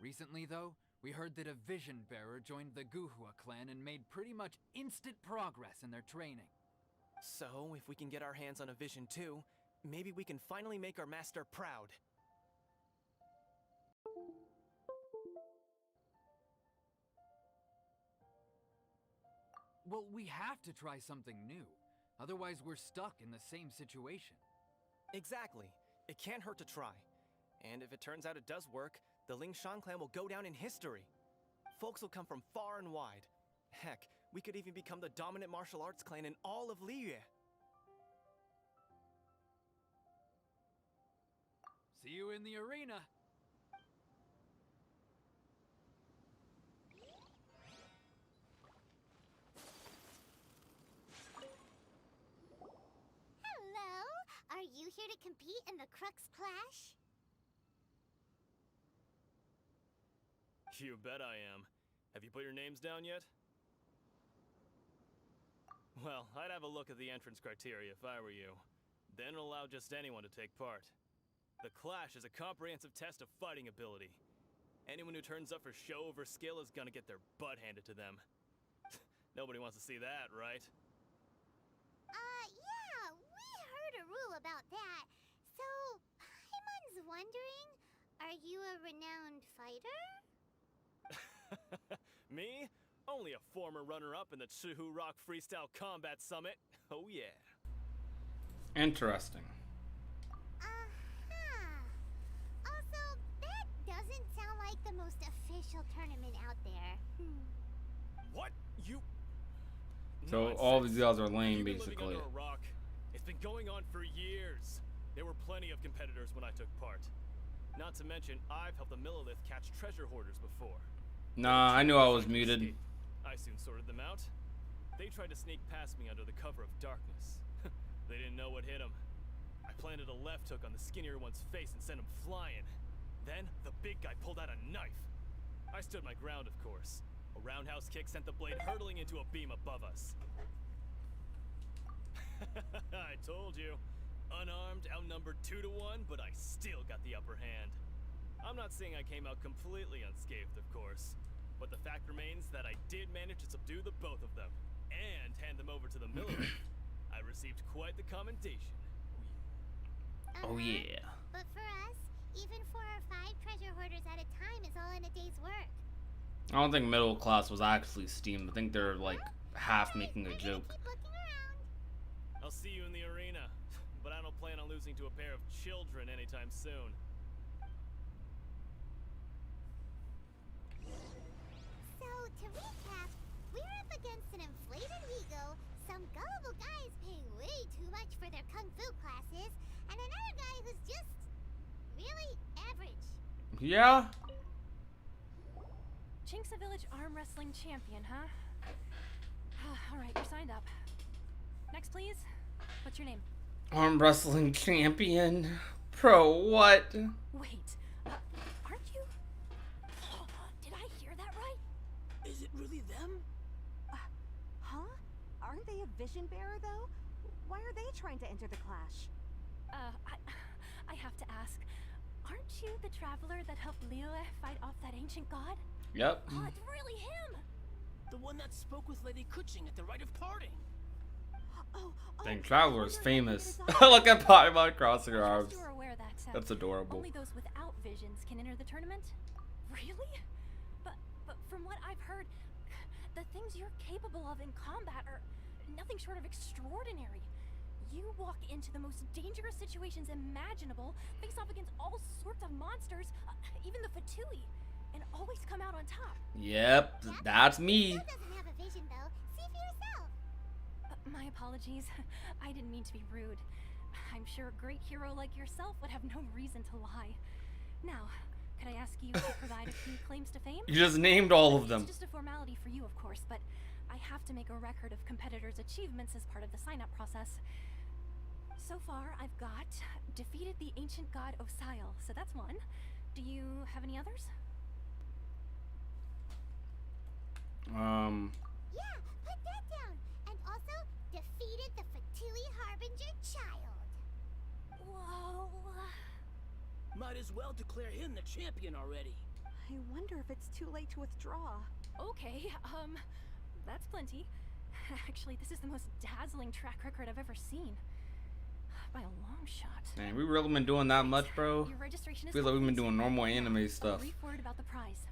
Recently, though, we heard that a vision bearer joined the Guhua clan and made pretty much instant progress in their training. So, if we can get our hands on a vision too, maybe we can finally make our master proud. Well, we have to try something new. Otherwise, we're stuck in the same situation. Exactly. It can't hurt to try. And if it turns out it does work, the Ling Shan clan will go down in history. Folks will come from far and wide. Heck, we could even become the dominant martial arts clan in all of Liyue. See you in the arena. Hello? Are you here to compete in the Crux Clash? You bet I am. Have you put your names down yet? Well, I'd have a look at the entrance criteria if I were you. Then allow just anyone to take part. The Clash is a comprehensive test of fighting ability. Anyone who turns up for show over skill is gonna get their butt handed to them. Nobody wants to see that, right? Yeah, we heard a rule about that. So, Paimon's wondering, are you a renowned fighter? Me? Only a former runner-up in the Chihu Rock Freestyle Combat Summit. Oh yeah. Interesting. Also, that doesn't sound like the most official tournament out there. What? You... So Nonsense. all these guys are lame, You've been living basically. under a rock. It's been going on for years. There were plenty of competitors when I took part. Not to mention, I've helped the Millilith catch treasure hoarders before. Nah, I knew I was muted. I soon sorted them out. They tried to sneak past me under the cover of darkness. They didn't know what hit them. I planted a left hook on the skinnier one's face and sent him flying. Then, the big guy pulled out a knife. I stood my ground, of course. A roundhouse kick sent the blade hurtling into a beam above us. I told you. Unarmed, outnumbered 2 to 1, but I still got the upper hand. I'm not saying I came out completely unscathed, of course. But the fact remains that I did manage to subdue the both of them, and hand them over to the Millilith. I received quite the commendation. Oh yeah. But for us, even 4 or 5 treasure hoarders at a time is all in a day's work. I don't think middle class was actually steamed. I think they're like half making a joke. Keep looking around. I'll see you in the arena, but I don't plan on losing to a pair of children anytime soon. So, to recap, we're up against an inflated ego, some gullible guys paying way too much for their kung fu classes, and another guy who's just really average. Yeah? Jinxa Village Arm Wrestling Champion, huh? Alright, you're signed up. Next, please. What's your name? Arm wrestling champion. Pro what? Wait, aren't you? Did I hear that right? Is it really them? Huh? Aren't they a vision bearer, though? Why are they trying to enter the clash? I have to ask. Aren't you the traveler that helped Liyue fight off that ancient god? Yep. Oh, it's really him! The one that spoke with Lady Kuching at the rite of parting. Dang, Traveler is famous. Look at Paimon crossing her arms. You were aware that That's adorable. only those without visions can enter the tournament? Really? But from what I've heard, the things you're capable of in combat are nothing short of extraordinary. You walk into the most dangerous situations imaginable, face off against all sorts of monsters, even the Fatui, and always come out on top. Yep, that's me. Still doesn't have a vision, though. See for yourself. My apologies. I didn't mean to be rude. I'm sure a great hero like yourself would have no reason to lie. Now, could I ask you to provide a few claims to fame? You just named all of them. It's just a formality for you, of course, but I have to make a record of competitors' achievements as part of the sign-up process. So far, I've got defeated the ancient god Osile, so that's one. Do you have any others? Yeah, put that down. And also, defeated the Fatui Harbinger child. Whoa. Might as well declare him the champion already. I wonder if it's too late to withdraw. Okay, that's plenty. Actually, this is the most dazzling track record I've ever seen. By a long shot. Man, we really been doing that much, bro? Your registration is Feel like we've been complete. doing normal anime A stuff. brief word about the prize.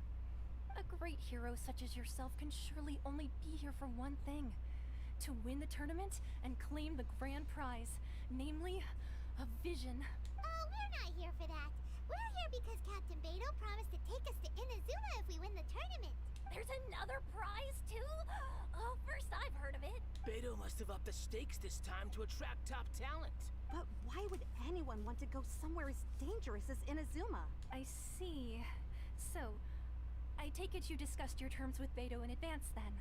A great hero such as yourself can surely only be here for one thing. To win the tournament and claim the grand prize, namely, a vision. Oh, we're not here for that. We're here because Captain Beto promised to take us to Inazuma if we win the tournament. There's another prize, too? Oh, first I've heard of it. Beto must have upped the stakes this time to attract top talent. But why would anyone want to go somewhere as dangerous as Inazuma? I see. So, I take it you discussed your terms with Beto in advance, then?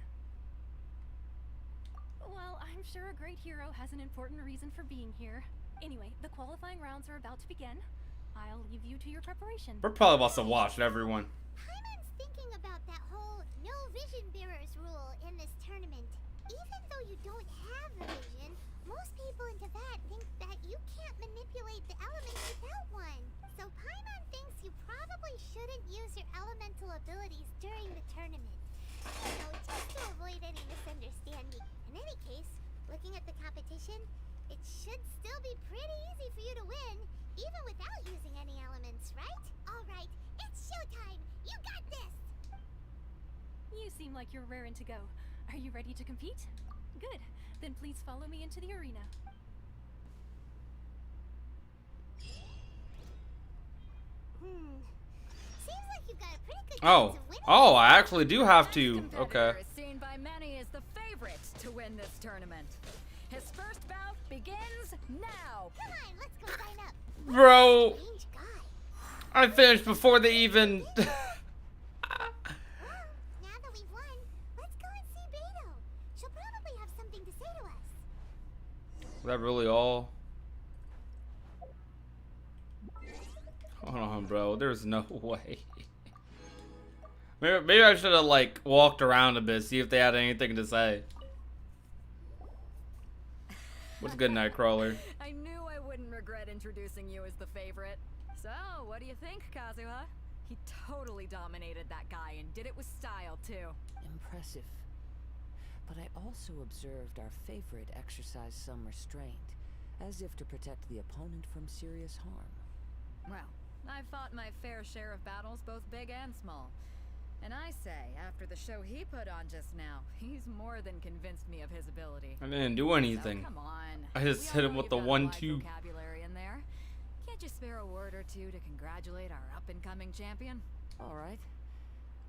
Well, I'm sure a great hero has an important reason for being here. Anyway, the qualifying rounds are about to begin. I'll leave you to your preparation. We're probably about to watch everyone. Paimon's thinking about that whole no vision bearers rule in this tournament. Even though you don't have the vision, most people in Teyvat think that you can't manipulate the elements without one. So Paimon thinks you probably shouldn't use your elemental abilities during the tournament. You know, just to avoid any misunderstanding. In any case, looking at the competition, it should still be pretty easy for you to win, even without using any elements, right? Alright, it's showtime! You got this! You seem like you're raring to go. Are you ready to compete? Good. Then please follow me into the arena. Seems like you've got a pretty good Oh. chance of winning. Oh, I actually do have to. This competitor Okay. is seen by many as the favorite to win this tournament. His first bout begins now. Come on, let's go sign up. Bro, Strange guy. I finished before they even... Well, now that we've won, let's go and see Beto. She'll probably have something to say to us. Is that really all? Hold on, bro. There's no way. Maybe I should have, like, walked around a bit, see if they had anything to say. What's good, Nightcrawler? I knew I wouldn't regret introducing you as the favorite. So, what do you think, Kazuha? He totally dominated that guy and did it with style, too. Impressive. But I also observed our favorite exercise some restraint, as if to protect the opponent from serious harm. Well, I've fought my fair share of battles, both big and small. And I say, after the show he put on just now, he's more than convinced me of his ability. I didn't do anything. So, come on. I just We hit all him know with the you've got a 1-2. wide vocabulary in there. Can't you spare a word or two to congratulate our up-and-coming champion? All right.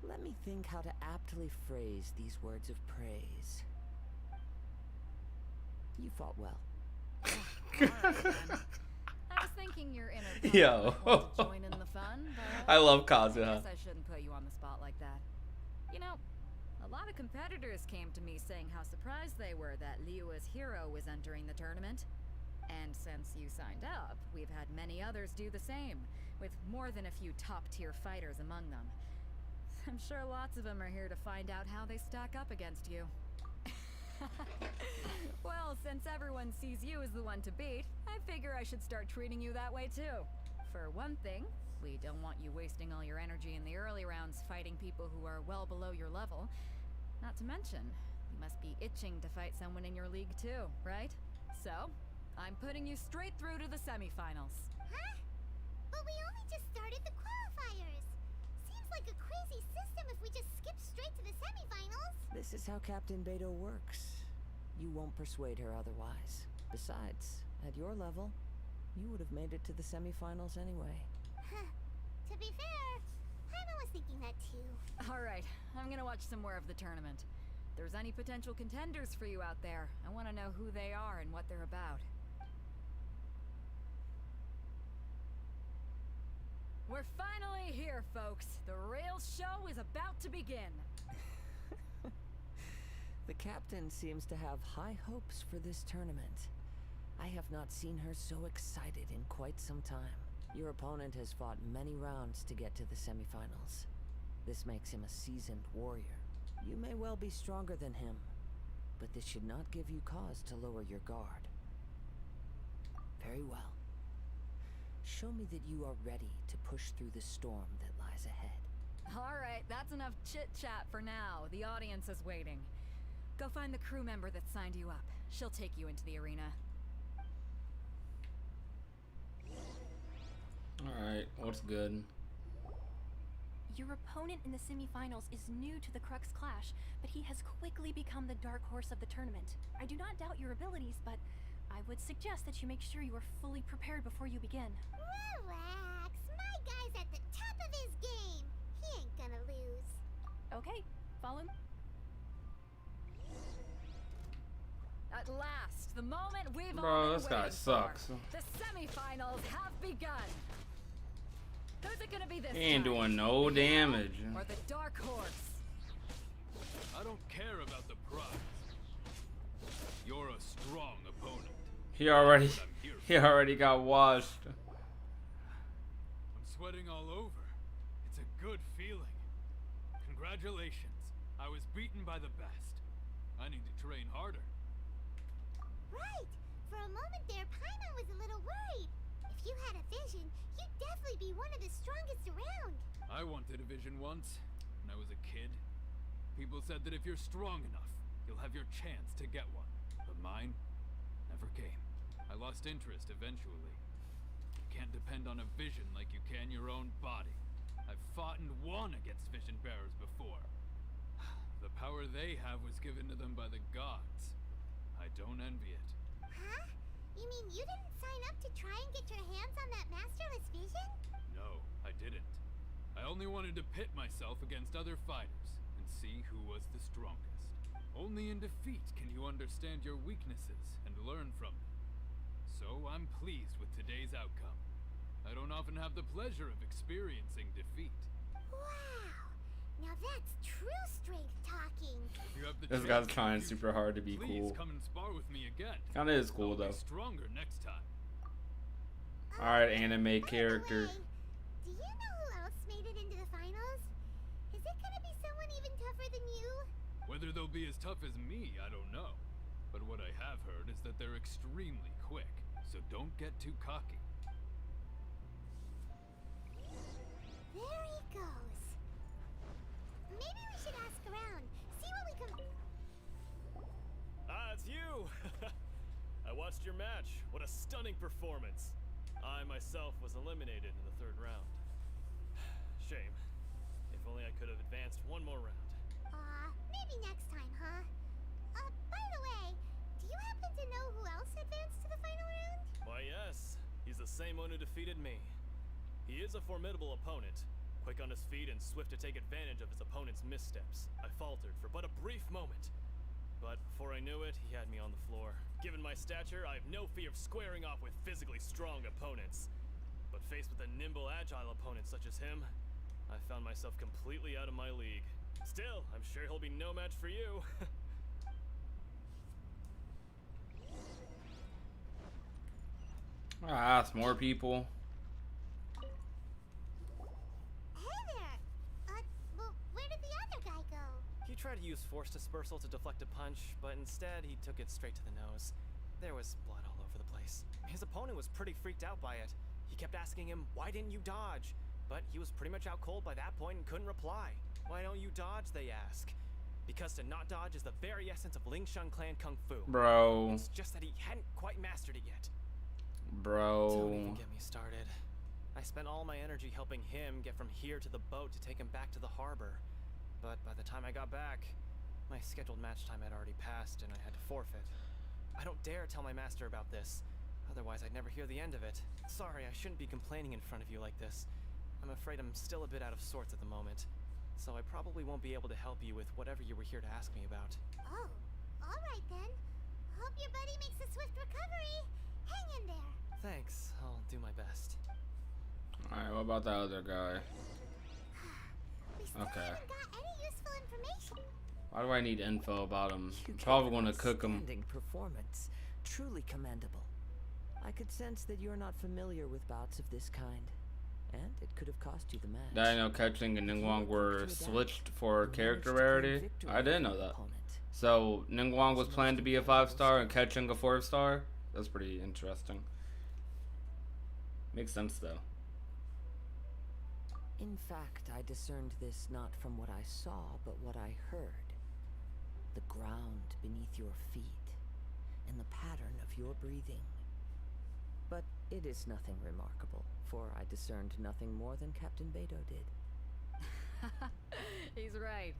Let me think how to aptly phrase these words of praise. You fought well. All right, then. I was thinking your inner Yo. might want to join in the fun, but I love I Kazuha. guess I shouldn't put you on the spot like that. You know, a lot of competitors came to me saying how surprised they were that Liyue's hero was entering the tournament. And since you signed up, we've had many others do the same, with more than a few top-tier fighters among them. I'm sure lots of them are here to find out how they stack up against you. Well, since everyone sees you as the one to beat, I figure I should start treating you that way too. For one thing, we don't want you wasting all your energy in the early rounds fighting people who are well below your level. Not to mention, you must be itching to fight someone in your league too, right? So, I'm putting you straight through to the semifinals. Huh? But we only just started the qualifiers. Seems like a crazy system if we just skip straight to the semifinals. This is how Captain Beto works. You won't persuade her otherwise. Besides, at your level, you would have made it to the semifinals anyway. Huh. To be fair, Paimon was thinking that too. Alright, I'm gonna watch some more of the tournament. If there's any potential contenders for you out there, I want to know who they are and what they're about. We're finally here, folks. The real show is about to begin. The captain seems to have high hopes for this tournament. I have not seen her so excited in quite some time. Your opponent has fought many rounds to get to the semifinals. This makes him a seasoned warrior. You may well be stronger than him, but this should not give you cause to lower your guard. Very well. Show me that you are ready to push through the storm that lies ahead. Alright, that's enough chit-chat for now. The audience is waiting. Go find the crew member that signed you up. She'll take you into the arena. Alright, what's good? Your opponent in the semifinals is new to the Crux Clash, but he has quickly become the dark horse of the tournament. I do not doubt your abilities, but I would suggest that you make sure you are fully prepared before you begin. Relax. My guy's at the top of his game. He ain't gonna lose. Okay, follow me. At last, the moment we've all Bro, been this guy waiting sucks. for. The semifinals have begun. Who's it gonna be this He ain't time? doing no damage. Or the dark horse? I don't care about the prize. You're a strong opponent. He already got washed. I'm sweating all over. It's a good feeling. Congratulations. I was beaten by the best. I need to train harder. Right. For a moment there, Paimon was a little worried. If you had a vision, you'd definitely be one of the strongest around. I wanted a vision once, when I was a kid. People said that if you're strong enough, you'll have your chance to get one. But mine never came. I lost interest eventually. You can't depend on a vision like you can your own body. I've fought and won against vision bearers before. The power they have was given to them by the gods. I don't envy it. Huh? You mean you didn't sign up to try and get your hands on that masterless vision? No, I didn't. I only wanted to pit myself against other fighters and see who was the strongest. Only in defeat can you understand your weaknesses and learn from them. So I'm pleased with today's outcome. I don't often have the pleasure of experiencing defeat. Wow. Now that's true strength talking. If you have the This chance guy's in the trying future, super hard to be please cool. come and spar with me again. Kinda is cool I'll though. be stronger next time. Alright, anime By the character. way, do you know who else made it into the finals? Is it gonna be someone even tougher than you? Whether they'll be as tough as me, I don't know. But what I have heard is that they're extremely quick, so don't get too cocky. There he goes. Maybe we should ask around, see what we can... Ah, it's you! I watched your match. What a stunning performance. I myself was eliminated in the 3rd round. Shame. If only I could have advanced one more round. Maybe next time, huh? By the way, do you happen to know who else advanced to the final round? Why, yes. He's the same one who defeated me. He is a formidable opponent, quick on his feet and swift to take advantage of his opponent's missteps. I faltered for but a brief moment. But before I knew it, he had me on the floor. Given my stature, I have no fear of squaring off with physically strong opponents. But faced with a nimble, agile opponent such as him, I found myself completely out of my league. Still, I'm sure he'll be no match for you. Ask more people. Hey there! Well, where did the other guy go? He tried to use force dispersal to deflect a punch, but instead he took it straight to the nose. There was blood all over the place. His opponent was pretty freaked out by it. He kept asking him, "Why didn't you dodge?" But he was pretty much out cold by that point and couldn't reply. "Why don't you dodge?" they ask. Because to not dodge is the very essence of Lingshan clan kung fu. Bro. It's just that he hadn't quite mastered it yet. Don't Bro. even get me started. I spent all my energy helping him get from here to the boat to take him back to the harbor. But by the time I got back, my scheduled match time had already passed and I had to forfeit. I don't dare tell my master about this, otherwise I'd never hear the end of it. Sorry, I shouldn't be complaining in front of you like this. I'm afraid I'm still a bit out of sorts at the moment, so I probably won't be able to help you with whatever you were here to ask me about. Oh, alright then. Hope your buddy makes a swift recovery. Hang in there. Thanks, I'll do my best. Alright, what about that other guy? We still Okay. haven't got any useful information. Why do I need info about him? You Probably gave an gonna cook him. outstanding performance. Truly commendable. I could sense that you're not familiar with bouts of this kind, and it could have cost you the match. Did I know Ketching and Ningguang were switched for You character managed to claim rarity? victory I didn't know over your that. opponent. So Ningguang was planned to be a 5-star and Ketching a 4-star? That's pretty interesting. Makes sense though. In fact, I discerned this not from what I saw, but what I heard. The ground beneath your feet, and the pattern of your breathing. But it is nothing remarkable, for I discerned nothing more than Captain Beto did. He's right.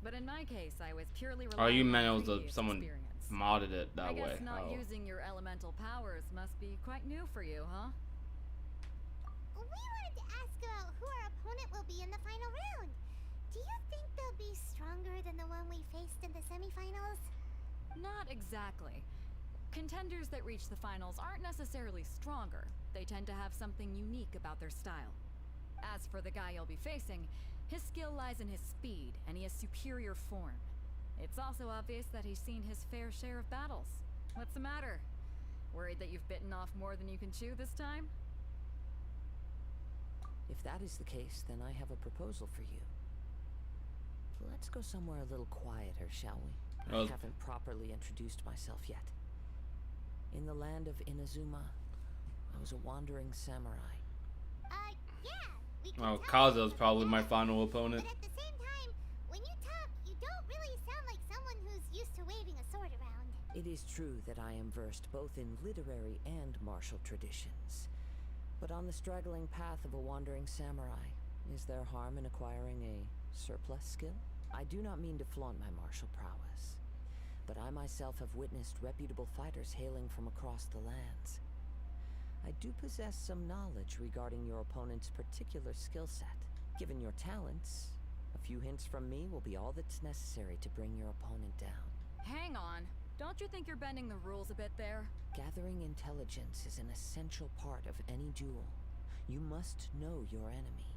But in my case, I was purely Oh, you relying meant it on was previous someone experience. modded it that I guess way. not Oh. using your elemental powers must be quite new for you, huh? We wanted to ask about who our opponent will be in the final round. Do you think they'll be stronger than the one we faced in the semifinals? Not exactly. Contenders that reach the finals aren't necessarily stronger. They tend to have something unique about their style. As for the guy you'll be facing, his skill lies in his speed, and he has superior form. It's also obvious that he's seen his fair share of battles. What's the matter? Worried that you've bitten off more than you can chew this time? If that is the case, then I have a proposal for you. Let's go somewhere a little quieter, shall we? I haven't properly introduced myself yet. In the land of Inazuma, I was a wandering samurai. Yeah, we can Oh, tell. Kazu's probably my final opponent. But at the same time, when you talk, you don't really sound like someone who's used to waving a sword around. It is true that I am versed both in literary and martial traditions. But on the straggling path of a wandering samurai, is there harm in acquiring a surplus skill? I do not mean to flaunt my martial prowess, but I myself have witnessed reputable fighters hailing from across the lands. I do possess some knowledge regarding your opponent's particular skill set. Given your talents, a few hints from me will be all that's necessary to bring your opponent down. Hang on. Don't you think you're bending the rules a bit there? Gathering intelligence is an essential part of any duel. You must know your enemy.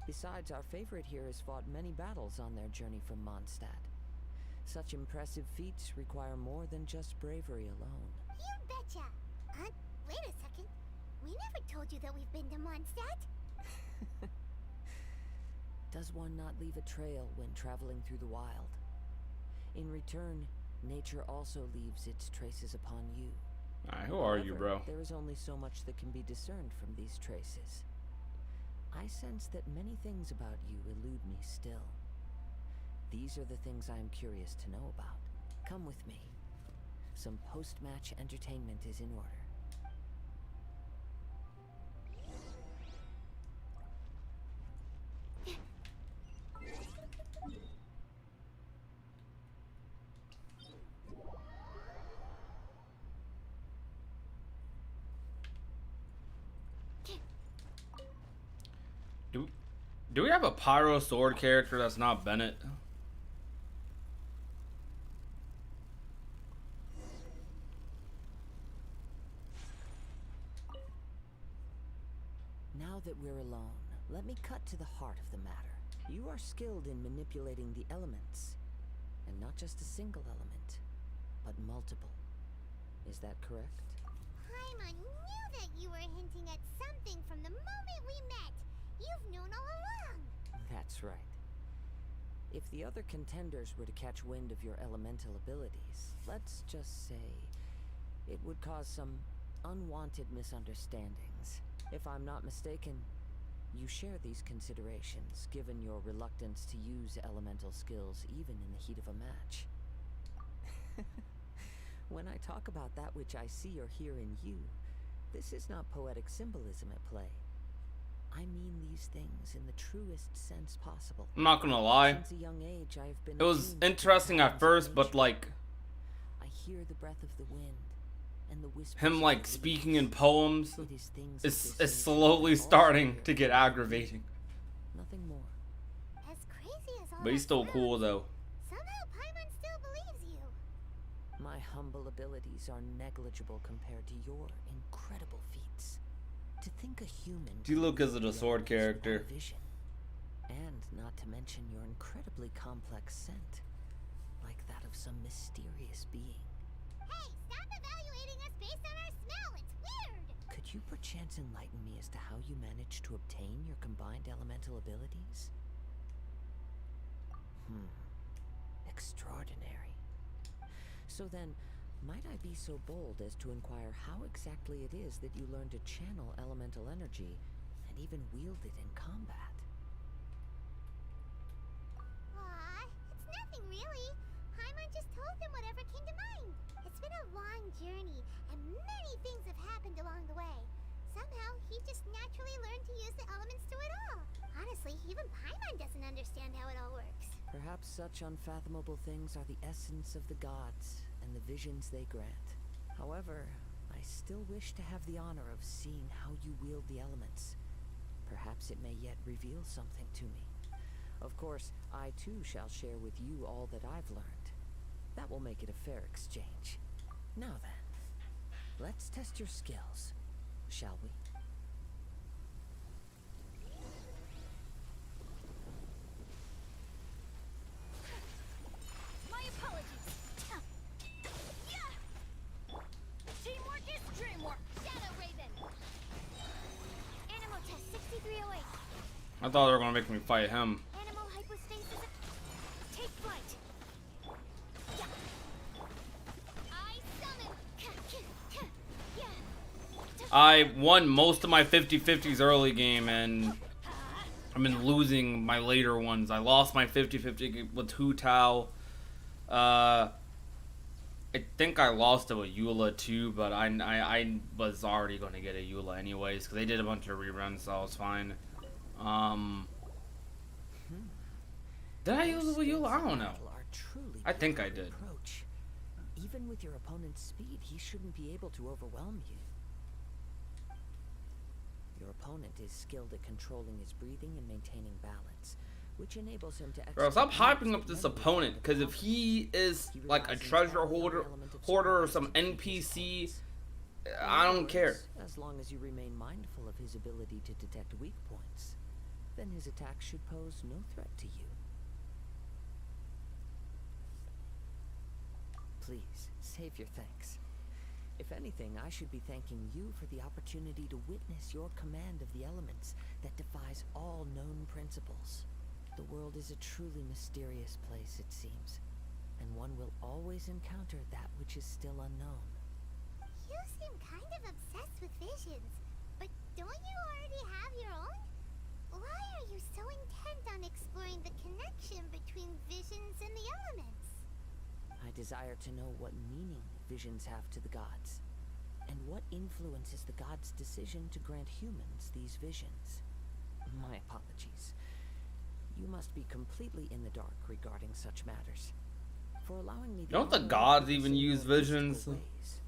Besides, our favorite here has fought many battles on their journey from Mondstadt. Such impressive feats require more than just bravery alone. You betcha! Wait a second. We never told you that we've been to Mondstadt. Does one not leave a trail when traveling through the wild? In return, nature also leaves its traces upon you. Alright, who are you, bro? There is only so much that can be discerned from these traces. I sense that many things about you elude me still. These are the things I am curious to know about. Come with me. Some post-match entertainment is in order. Do we have a pyro sword character that's not Bennett? Now that we're alone, let me cut to the heart of the matter. You are skilled in manipulating the elements. And not just a single element, but multiple. Is that correct? Paimon knew that you were hinting at something from the moment we met. You've known all along. That's right. If the other contenders were to catch wind of your elemental abilities, let's just say it would cause some unwanted misunderstandings. If I'm not mistaken, you share these considerations, given your reluctance to use elemental skills even in the heat of a match. When I talk about that which I see or hear in you, this is not poetic symbolism at play. I mean these things in the truest sense possible. I'm not gonna lie. Since a young age, I have been It was attuned to the interesting at patterns of first, but nature. like I hear the breath of the wind and the whispers him of like the speaking leaves. in poems It is things of is this is nature slowly that all starting hear to get aggravating. Nothing more. As crazy as all But he's that still sounds, cool though. somehow Paimon still believes you. My humble abilities are negligible compared to your incredible feats. To think a human You look as a sword beyond character. vision, and not to mention your incredibly complex scent, like that of some mysterious being. Hey, stop evaluating us based on our smell. It's weird. Could you perchance enlighten me as to how you managed to obtain your combined elemental abilities? Extraordinary. So then, might I be so bold as to inquire how exactly it is that you learned to channel elemental energy and even wield it in combat? Aw, it's nothing really. Paimon just told him whatever came to mind. It's been a long journey, and many things have happened along the way. Somehow, he just naturally learned to use the elements through it all. Honestly, even Paimon doesn't understand how it all works. Perhaps such unfathomable things are the essence of the gods and the visions they grant. However, I still wish to have the honor of seeing how you wield the elements. Perhaps it may yet reveal something to me. Of course, I too shall share with you all that I've learned. That will make it a fair exchange. Now then, let's test your skills, shall we? My apologies. Yeah. Teamwork is dreamwork. Shadow Raven. Animal test 6308. I thought they were gonna make me fight him. Animal hypostasis. Take flight. Yeah. I summon. Yeah. I won most of my 50-50s early game, and I've been losing my later ones. I lost my 50-50 with Hu Tao. I think I lost to a Eula too, but I was already going to get a Eula anyways, because they did a bunch of reruns, so I was fine. Did I use it with Eula? I don't know. I think I did. Even with your opponent's speed, he shouldn't be able to overwhelm you. Your opponent is skilled at controlling his breathing and maintaining balance, which enables him to Bro, stop hyping up this opponent, because if he is like a treasure holder or some NPC, I don't care. As long as you remain mindful of his ability to detect weak points, then his attack should pose no threat to you. Please, save your thanks. If anything, I should be thanking you for the opportunity to witness your command of the elements that defies all known principles. The world is a truly mysterious place, it seems, and one will always encounter that which is still unknown. You seem kind of obsessed with visions, but don't you already have your own? Why are you so intent on exploring the connection between visions and the elements? I desire to know what meaning visions have to the gods, and what influences the gods' decision to grant humans these visions. My apologies. You must be completely in the dark regarding such matters. For allowing me Don't the gods even use visions? Ways,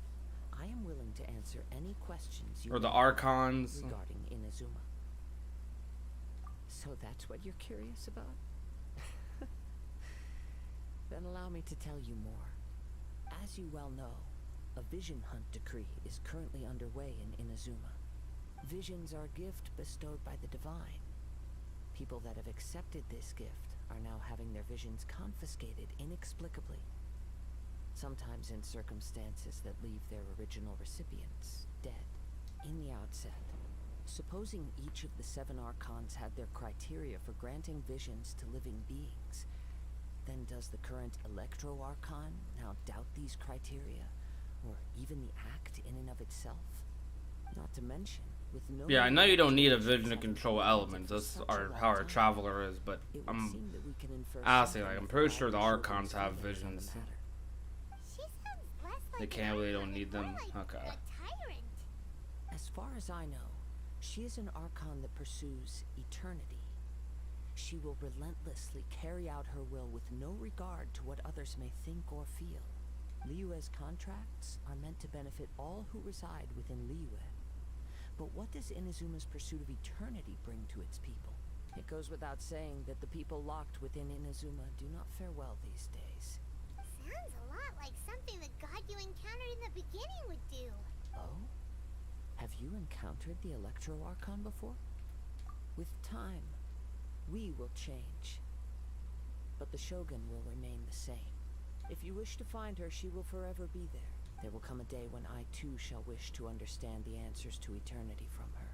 I am willing to answer any questions you Or the may archons? regarding Inazuma. So that's what you're curious about? Then allow me to tell you more. As you well know, a vision hunt decree is currently underway in Inazuma. Visions are a gift bestowed by the divine. People that have accepted this gift are now having their visions confiscated inexplicably. Sometimes in circumstances that leave their original recipients dead. In the outset, supposing each of the 7 archons had their criteria for granting visions to living beings, then does the current Electro Archon now doubt these criteria, or even the act in and of itself? Not to mention, with no... Yeah, I know you don't need a vision to control elements. That's how our traveler is, but I'm honestly, like, I'm pretty sure the archons have visions. They can't really don't need them. Okay. As far as I know, she is an archon that pursues eternity. She will relentlessly carry out her will with no regard to what others may think or feel. Liyue's contracts are meant to benefit all who reside within Liyue. But what does Inazuma's pursuit of eternity bring to its people? It goes without saying that the people locked within Inazuma do not fare well these days. Sounds a lot like something the god you encountered in the beginning would do. Oh? Have you encountered the Electro Archon before? With time, we will change. But the Shogun will remain the same. If you wish to find her, she will forever be there. There will come a day when I too shall wish to understand the answers to eternity from her.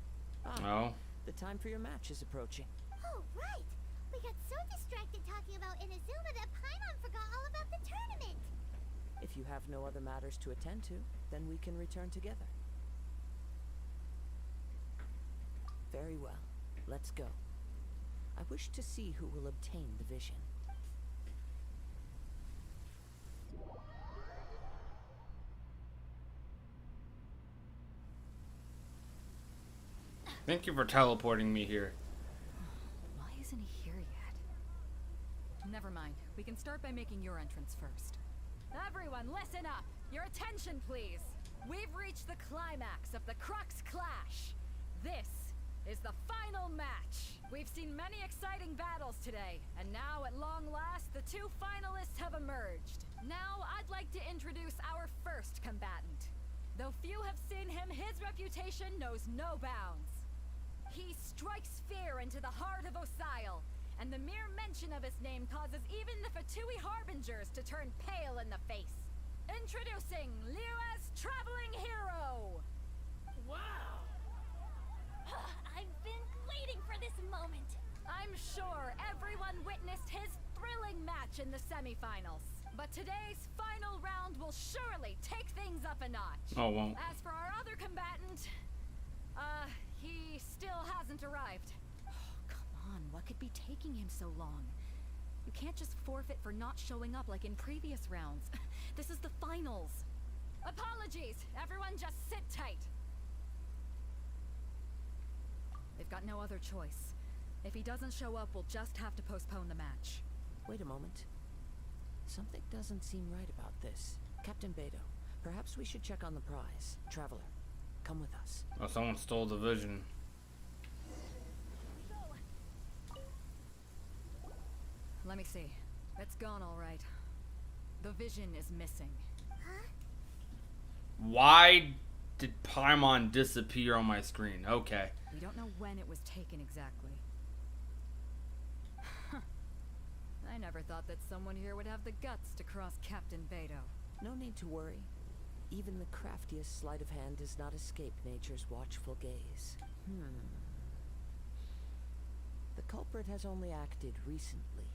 Oh. The time for your match is approaching. Oh, right! We got so distracted talking about Inazuma that Paimon forgot all about the tournament! If you have no other matters to attend to, then we can return together. Very well. Let's go. I wish to see who will obtain the vision. Thank you for teleporting me here. My Never mind. We can start by making your entrance first. Everyone, listen up! Your attention, please! We've reached the climax of the Crux Clash! This is the final match! We've seen many exciting battles today, and now at long last, the two finalists have emerged. Now, I'd like to introduce our first combatant. Though few have seen him, his reputation knows no bounds. He strikes fear into the heart of Osile, and the mere mention of his name causes even the Fatui Harbingers to turn pale in the face. Introducing Liyue's Traveling Hero! Wow! I've been waiting for this moment. I'm sure everyone witnessed his thrilling match in the semifinals. But today's final round will surely take things up a notch. Oh, won't. As for our other combatant, he still hasn't arrived. Oh, come on, what could be taking him so long? You can't just forfeit for not showing up like in previous rounds. This is the finals. Apologies, everyone just sit tight. They've got no other choice. If he doesn't show up, we'll just have to postpone the match. Wait a moment. Something doesn't seem right about this. Captain Beto, perhaps we should check on the prize. Traveler, come with us. Oh, someone stole the vision. Let me see. It's gone all right. The vision is missing. Why did Paimon disappear on my screen? Okay. We don't know when it was taken exactly. I never thought that someone here would have the guts to cross Captain Beto. No need to worry. Even the craftiest sleight of hand does not escape nature's watchful gaze. The culprit has only acted recently.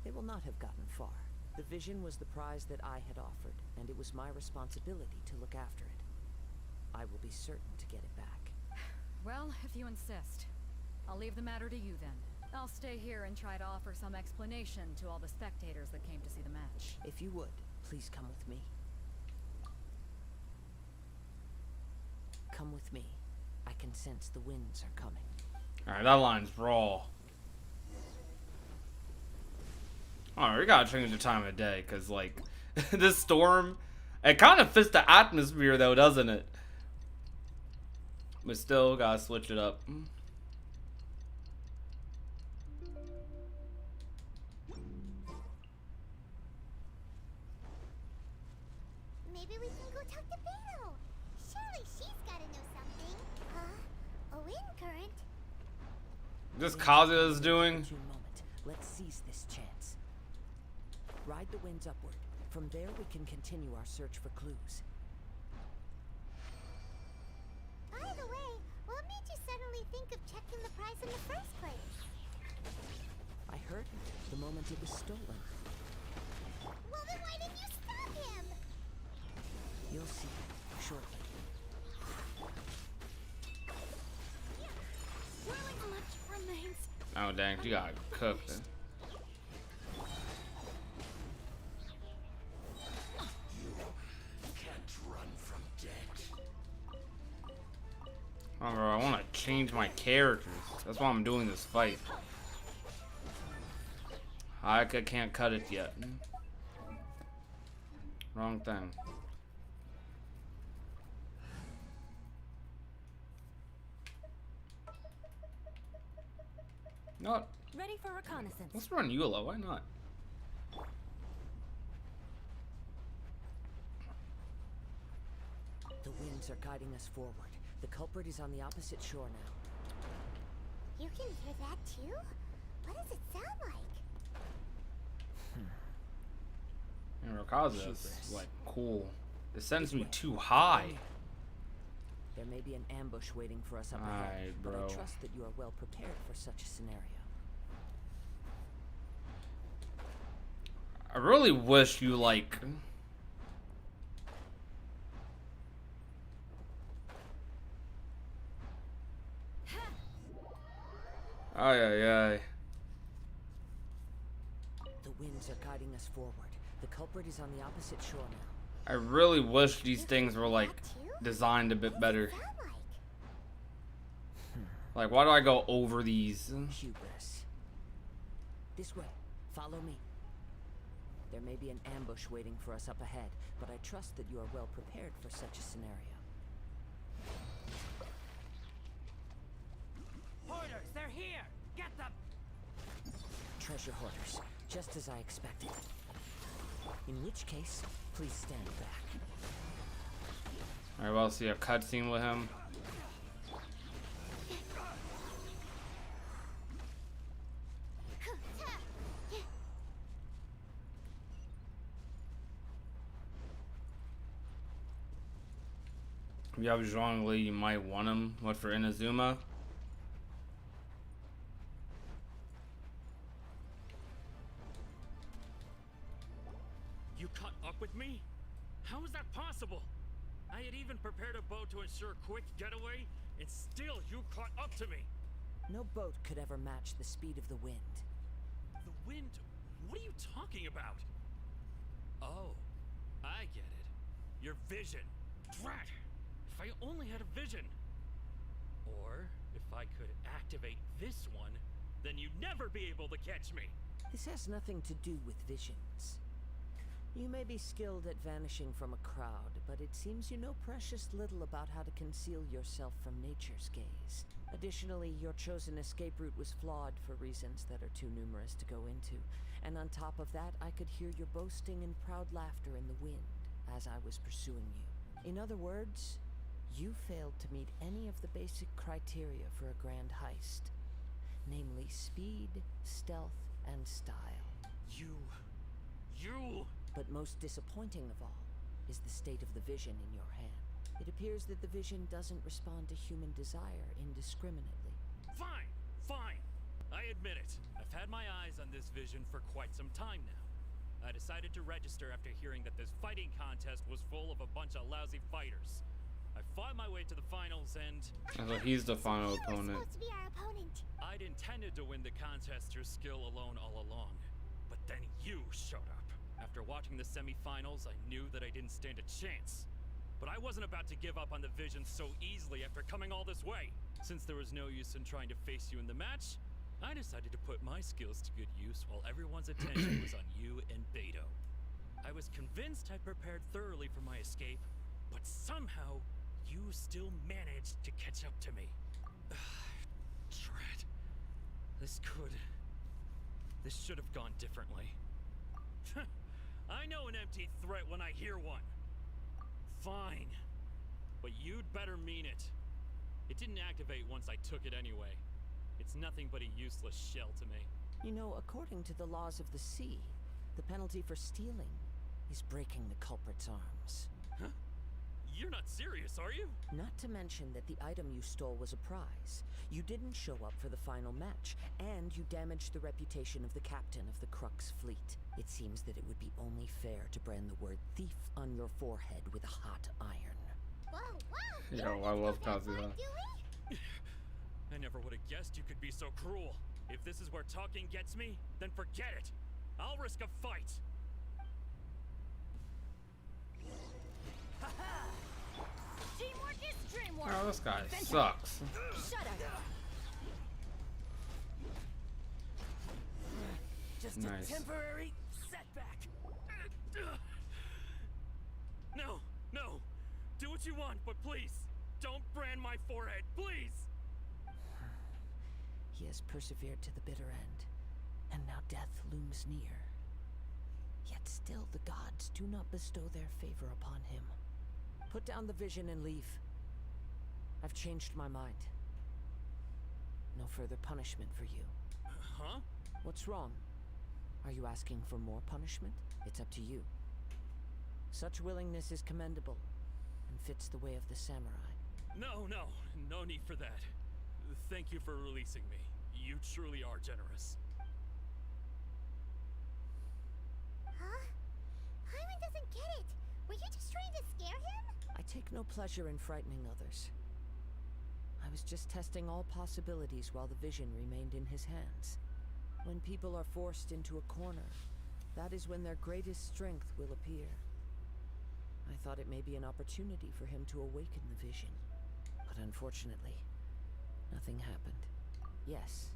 They will not have gotten far. The vision was the prize that I had offered, and it was my responsibility to look after it. I will be certain to get it back. Well, if you insist. I'll leave the matter to you then. I'll stay here and try to offer some explanation to all the spectators that came to see the match. If you would, please come with me. Come with me. I can sense the winds are coming. Alright, that line's raw. Alright, we gotta change the time of day, because, like, this storm, it kind of fits the atmosphere, though, doesn't it? But still, gotta switch it up. Maybe we can go talk to Beto. Surely she's gotta know something. A wind current? This Kazuya is doing. Moment. Let's seize this chance. Ride the winds upward. From there, we can continue our search for clues. By the way, what made you suddenly think of checking the prize in the first place? I heard it the moment it was stolen. Well, then why didn't you stop him? You'll see shortly. Whirling electric remains. Oh, dang, you gotta cook then. Oh, bro, I want to change my characters. That's why I'm doing this fight. I can't cut it yet. Wrong thing. Not. Ready for reconnaissance. Let's run Eula. Why not? The winds are guiding us forward. The culprit is on the opposite shore now. You can hear that too? What does it sound like? And Rakaza's like cool. It sends me too high. There may be an ambush waiting for us up ahead, Alright, but bro. I trust that you are well prepared for such a scenario. I really wish you like. Ay, ay, ay. The winds are guiding us forward. The culprit is on the opposite shore now. I really wish these things were like designed a bit better. Sound like? Like, why do I go over these? Hubris. This way. Follow me. There may be an ambush waiting for us up ahead, but I trust that you are well prepared for such a scenario. Hoarders, they're here! Get them! Treasure hoarders, just as I expected. In which case, please stand back. Alright, well, see a cutscene with him. If you have Zhongli, you might want him. What for Inazuma? You caught up with me? How is that possible? I had even prepared a boat to ensure a quick getaway, and still you caught up to me. No boat could ever match the speed of the wind. The wind? What are you talking about? Oh, I get it. Your vision. Drat! If I only had a vision. Or, if I could activate this one, then you'd never be able to catch me. This has nothing to do with visions. You may be skilled at vanishing from a crowd, but it seems you know precious little about how to conceal yourself from nature's gaze. Additionally, your chosen escape route was flawed for reasons that are too numerous to go into. And on top of that, I could hear your boasting and proud laughter in the wind as I was pursuing you. In other words, you failed to meet any of the basic criteria for a grand heist. Namely speed, stealth, and style. You... But most disappointing of all is the state of the vision in your hand. It appears that the vision doesn't respond to human desire indiscriminately. Fine, fine. I admit it. I've had my eyes on this vision for quite some time now. I decided to register after hearing that this fighting contest was full of a bunch of lousy fighters. I fought my way to the finals and... So he's the final opponent. Supposed to be our opponent. I'd intended to win the contest through skill alone all along. But then you showed up. After watching the semi-finals, I knew that I didn't stand a chance. But I wasn't about to give up on the vision so easily after coming all this way. Since there was no use in trying to face you in the match, I decided to put my skills to good use while everyone's attention was on you and Beto. I was convinced I'd prepared thoroughly for my escape, but somehow, you still managed to catch up to me. Drat. This should have gone differently. I know an empty threat when I hear one. Fine. But you'd better mean it. It didn't activate once I took it anyway. It's nothing but a useless shell to me. You know, according to the laws of the sea, the penalty for stealing is breaking the culprit's arms. Huh? You're not serious, are you? Not to mention that the item you stole was a prize. You didn't show up for the final match, and you damaged the reputation of the captain of the Crux fleet. It seems that it would be only fair to brand the word thief on your forehead with a hot iron. Whoa, whoa! Yo, I love Kazuya. I never would have guessed you could be so cruel. If this is where talking gets me, then forget it. I'll risk a fight. Teamwork is dreamwork. Oh, this guy sucks. Shut up. Just Nice. a temporary setback. No, no. Do what you want, but please, don't brand my forehead, please. He has persevered to the bitter end, and now death looms near. Yet still the gods do not bestow their favor upon him. Put down the vision and leave. I've changed my mind. No further punishment for you. Huh? What's wrong? Are you asking for more punishment? It's up to you. Such willingness is commendable, and fits the way of the samurai. No need for that. Thank you for releasing me. You truly are generous. Huh? Paimon doesn't get it. Were you just trying to scare him? I take no pleasure in frightening others. I was just testing all possibilities while the vision remained in his hands. When people are forced into a corner, that is when their greatest strength will appear. I thought it may be an opportunity for him to awaken the vision. But unfortunately, nothing happened. Yes,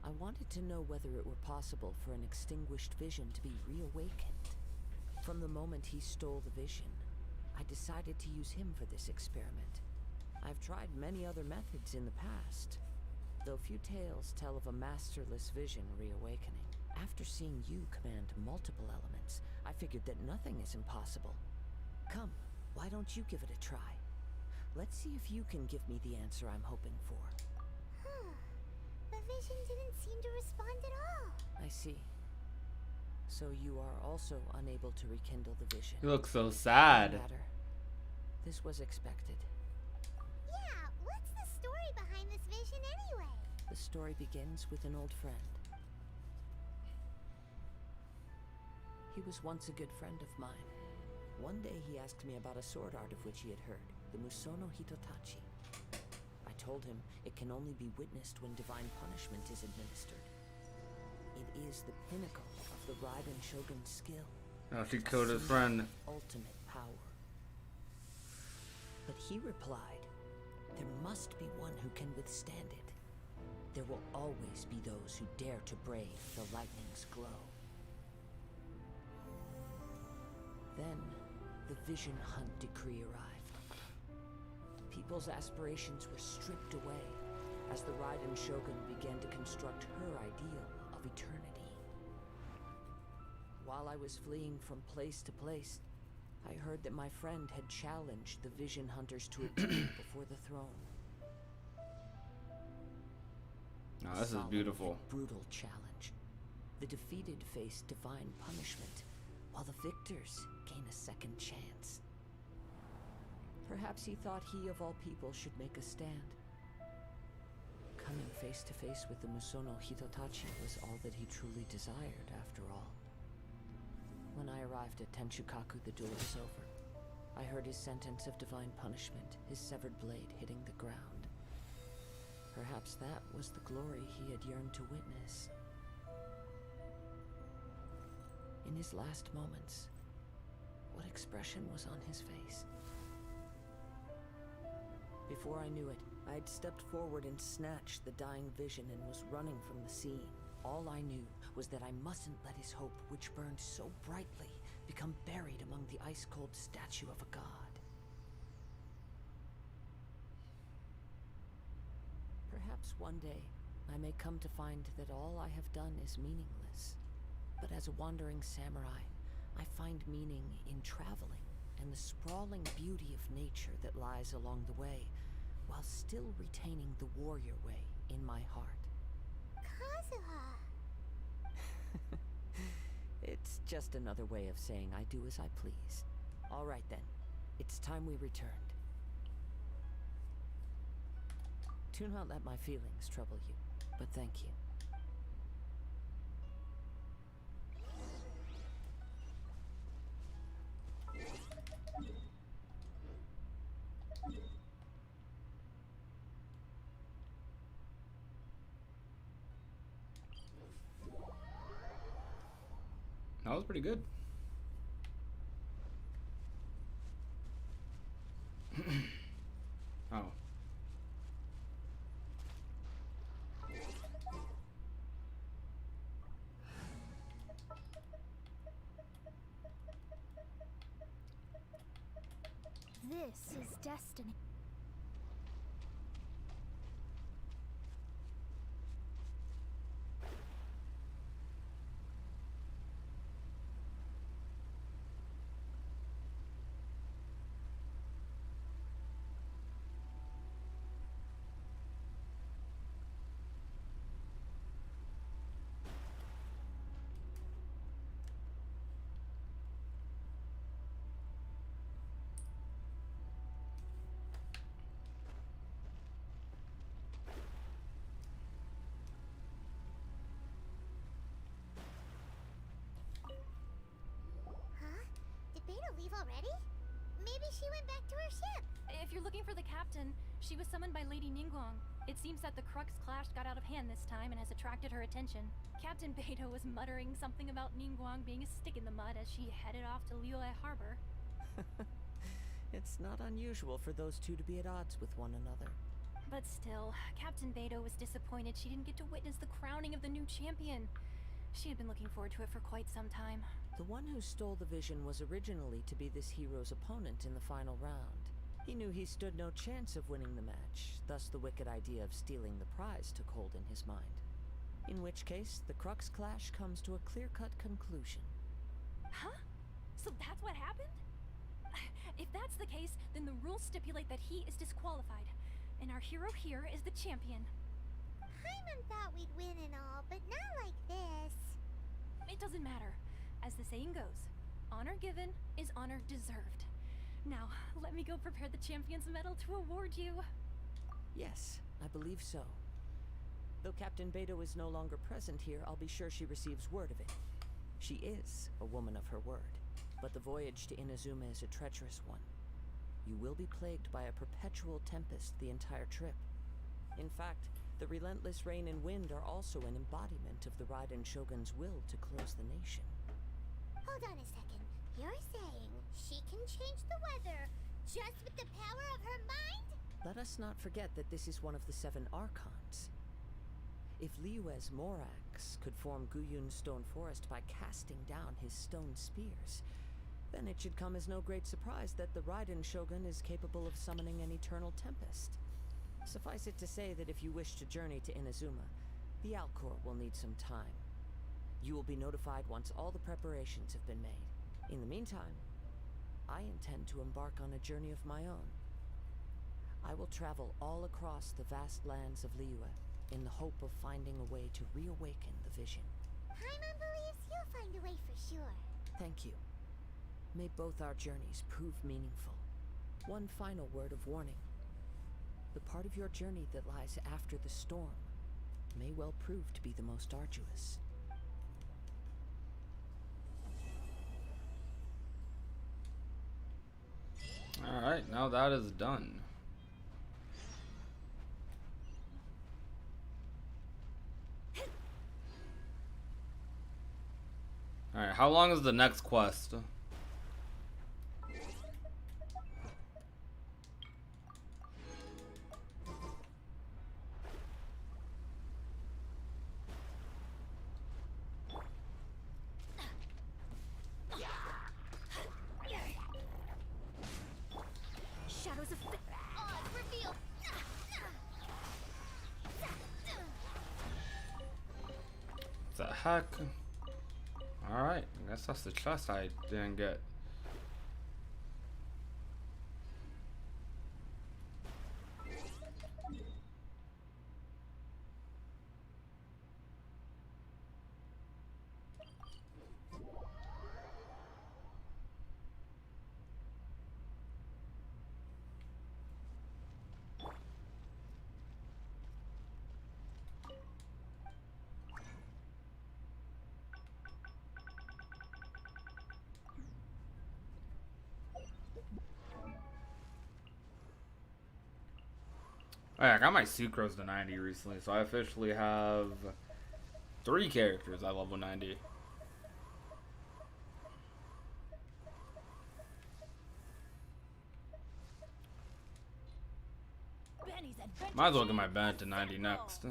I wanted to know whether it were possible for an extinguished vision to be reawakened. From the moment he stole the vision, I decided to use him for this experiment. I've tried many other methods in the past, though few tales tell of a masterless vision reawakening. After seeing you command multiple elements, I figured that nothing is impossible. Come, why don't you give it a try? Let's see if you can give me the answer I'm hoping for. The vision didn't seem to respond at all. I see. So you are also unable to rekindle the vision. You look so sad. No matter. This was expected. Yeah, what's the story behind this vision anyway? The story begins with an old friend. He was once a good friend of mine. One day he asked me about a sword art of which he had heard, the Musono Hitotachi. I told him it can only be witnessed when divine punishment is administered. It is the pinnacle of the Raiden Shogun's skill. Oh, she killed his friend. Ultimate power. But he replied, there must be one who can withstand it. There will always be those who dare to brave the lightning's glow. Then, the Vision Hunt decree arrived. People's aspirations were stripped away as the Raiden Shogun began to construct her ideal of eternity. While I was fleeing from place to place, I heard that my friend had challenged the Vision Hunters to a duel before the throne. Oh, this is beautiful. Brutal challenge. The defeated face divine punishment, while the victors gain a second chance. Perhaps he thought he of all people should make a stand. Coming face to face with the Musono Hitotachi was all that he truly desired, after all. When I arrived at Tenshukaku, the duel was over. I heard his sentence of divine punishment, his severed blade hitting the ground. Perhaps that was the glory he had yearned to witness. In his last moments, what expression was on his face? Before I knew it, I had stepped forward and snatched the dying vision and was running from the scene. All I knew was that I mustn't let his hope, which burned so brightly, become buried among the ice-cold statue of a god. Perhaps one day, I may come to find that all I have done is meaningless. But as a wandering samurai, I find meaning in traveling and the sprawling beauty of nature that lies along the way, while still retaining the warrior way in my heart. Kazuha! It's just another way of saying I do as I please. All right then, it's time we returned. Do not let my feelings trouble you, but thank you. That was pretty good. Oh. This is destiny. Leave already? Maybe she went back to her ship. If you're looking for the captain, she was summoned by Lady Ningguang. It seems that the Crux clash got out of hand this time and has attracted her attention. Captain Beidou was muttering something about Ningguang being a stick in the mud as she headed off to Liyue Harbor. It's not unusual for those two to be at odds with one another. But still, Captain Beto was disappointed she didn't get to witness the crowning of the new champion. She had been looking forward to it for quite some time. The one who stole the vision was originally to be this hero's opponent in the final round. He knew he stood no chance of winning the match, thus the wicked idea of stealing the prize took hold in his mind. In which case, the Crux Clash comes to a clear-cut conclusion. Huh? So that's what happened? If that's the case, then the rules stipulate that he is disqualified, and our hero here is the champion. Paimon thought we'd win and all, but not like this. It doesn't matter. As the saying goes, honor given is honor deserved. Now, let me go prepare the champion's medal to award you. Yes, I believe so. Though Captain Beto is no longer present here, I'll be sure she receives word of it. She is a woman of her word, but the voyage to Inazuma is a treacherous one. You will be plagued by a perpetual tempest the entire trip. In fact, the relentless rain and wind are also an embodiment of the Raiden Shogun's will to close the nation. Hold on a second. You're saying she can change the weather just with the power of her mind? Let us not forget that this is one of the 7 Archons. If Liyue's Morax could form Guyun's stone forest by casting down his stone spears, then it should come as no great surprise that the Raiden Shogun is capable of summoning an eternal tempest. Suffice it to say that if you wish to journey to Inazuma, the Alcor will need some time. You will be notified once all the preparations have been made. In the meantime, I intend to embark on a journey of my own. I will travel all across the vast lands of Liyue in the hope of finding a way to reawaken the vision. Paimon believes you'll find a way for sure. Thank you. May both our journeys prove meaningful. One final word of warning. The part of your journey that lies after the storm may well prove to be the most arduous. Alright, now that is done. Alright, how long is the next quest? Shadows of Oz revealed. The heck? Alright, I guess that's the chest I didn't get. Alright, I got my sucrose to 90 recently, so I officially have 3 characters at level 90. Might as well get my band to 90 next.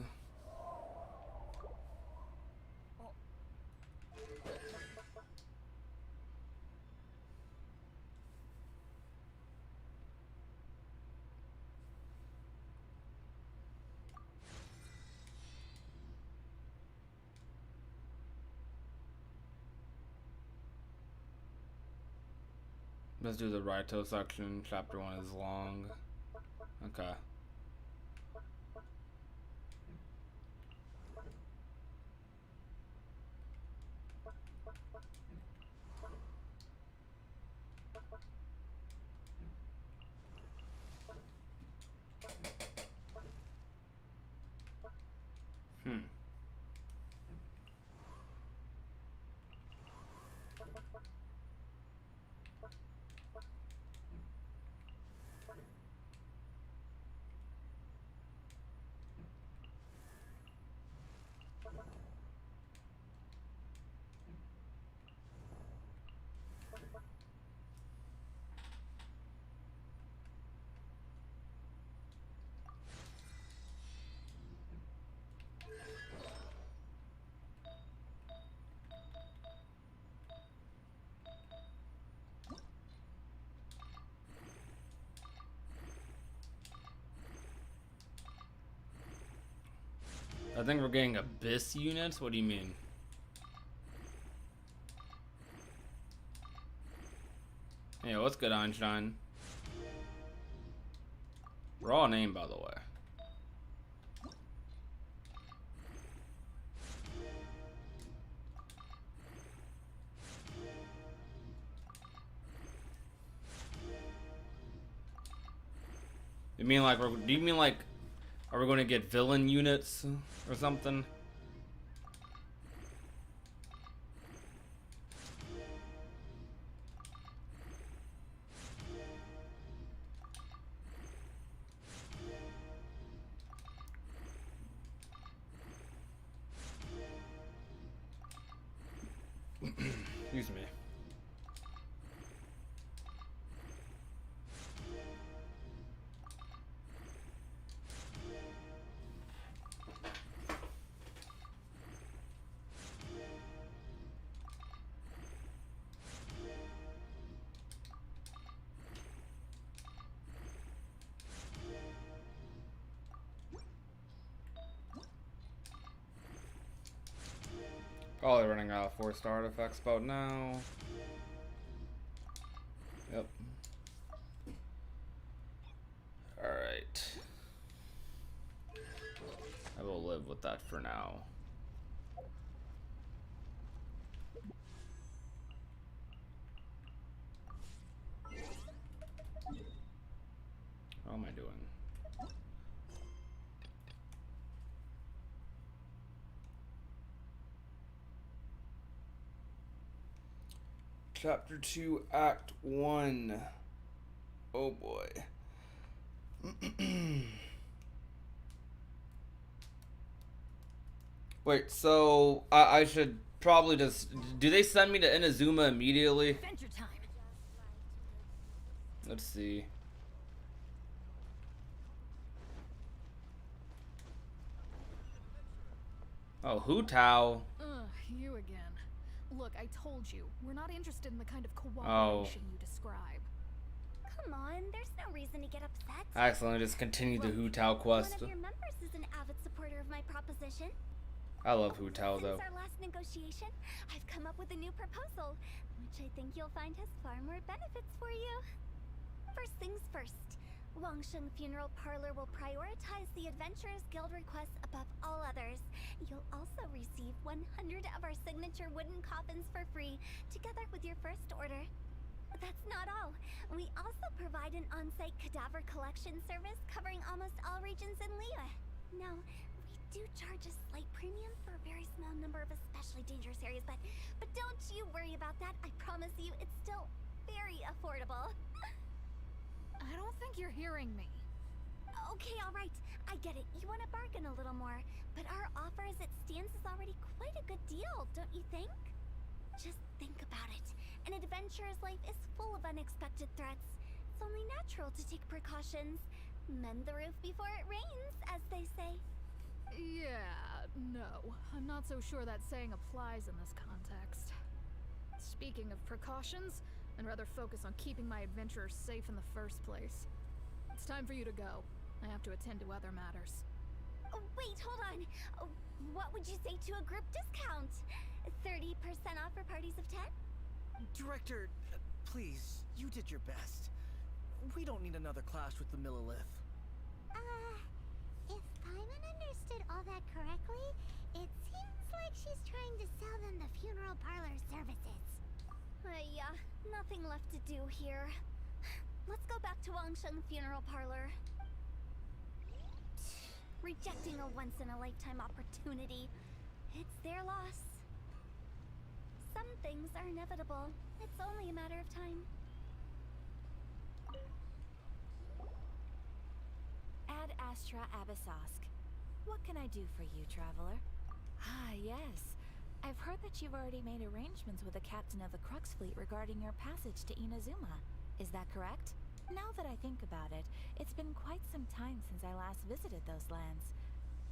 Let's do the Raito section. Chapter 1 is long. Okay. I think we're getting Abyss units? What do you mean? Hey, what's good, Einstein? Raw name, by the way. You mean like, do you mean like, are we going to get villain units or something? Excuse me. Probably running out of 4-star artifacts about now. Yep. Alright. I will live with that for now. How am I doing? Chapter 2, Act 1. Oh boy. Wait, so I should probably just... Do they send me to Inazuma immediately? Adventure time. Let's see. Oh, Hu Tao. Ugh, you again. Look, I told you, we're not interested in the kind of cooperation you describe. Come on, there's no reason to get upset. I accidentally just continued the Hu Tao quest. One of your members is an avid supporter of my proposition. I love Hu Tao though. Since our last negotiation, I've come up with a new proposal, which I think you'll find has far more benefits for you. First things first, Wangsheng Funeral Parlor will prioritize the Adventurers Guild requests above all others. You'll also receive 100 of our signature wooden coffins for free, together with your first order. But that's not all. We also provide an on-site cadaver collection service covering almost all regions in Liyue. Now, we do charge a slight premium for a very small number of especially dangerous areas, but don't you worry about that. I promise you, it's still very affordable. I don't think you're hearing me. Okay, alright. I get it. You want to bargain a little more, but our offer as it stands is already quite a good deal, don't you think? Just think about it. An adventurer's life is full of unexpected threats. It's only natural to take precautions. Mend the roof before it rains, as they say. Yeah, no. I'm not so sure that saying applies in this context. Speaking of precautions, I'd rather focus on keeping my adventurers safe in the first place. It's time for you to go. I have to attend to other matters. Oh, wait, hold on. Oh, what would you say to a group discount? 30% off for parties of 10? Director, please, you did your best. We don't need another clash with the Millilith. If Paimon understood all that correctly, it seems like she's trying to sell them the funeral parlor services. Yeah, nothing left to do here. Let's go back to Wangsheng Funeral Parlor. Rejecting a once-in-a-lifetime opportunity. It's their loss. Some things are inevitable. It's only a matter of time. Ad Astra Abyssosk. What can I do for you, traveler? Ah, yes. I've heard that you've already made arrangements with the captain of the Crux fleet regarding your passage to Inazuma. Is that correct? Now that I think about it, it's been quite some time since I last visited those lands.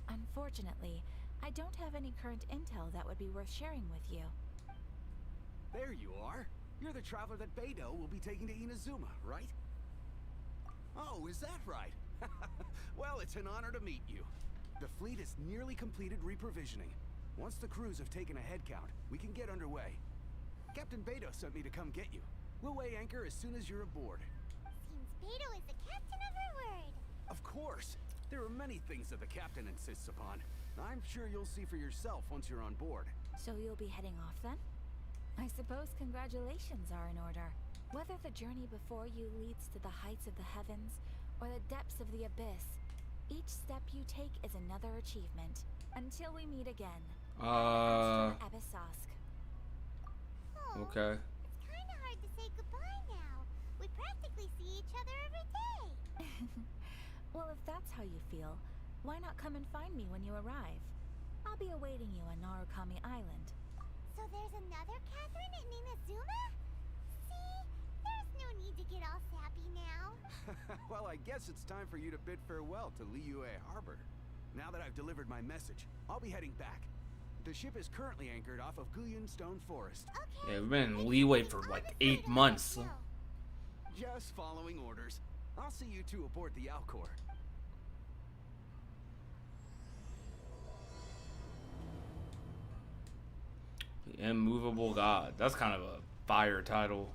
Unfortunately, I don't have any current intel that would be worth sharing with you. There you are. You're the traveler that Beidou will be taking to Inazuma, right? Oh, is that right? Well, it's an honor to meet you. The fleet has nearly completed reprovisioning. Once the crews have taken a head count, we can get underway. Captain Beto sent me to come get you. We'll weigh anchor as soon as you're aboard. Seems Beto is the captain of her word. Of course. There are many things that the captain insists upon. I'm sure you'll see for yourself once you're on board. So you'll be heading off then? I suppose congratulations are in order. Whether the journey before you leads to the heights of the heavens or the depths of the abyss, each step you take is another achievement. Until we meet again. Abyssosk. Okay. It's kinda hard to say goodbye now. We practically see each other every day. Well, if that's how you feel, why not come and find me when you arrive? I'll be awaiting you on Narukami Island. So there's another Catherine in Inazuma? See? There's no need to get all sappy now. Well, I guess it's time for you to bid farewell to Liyue Harbor. Now that I've delivered my message, I'll be heading back. The ship is currently anchored off of Guyan Stone Forest. Okay. Yeah, we've been in leeway for like 8 months. Just following orders. I'll see you two aboard the Alcor. The Immovable God. That's kind of a fire title.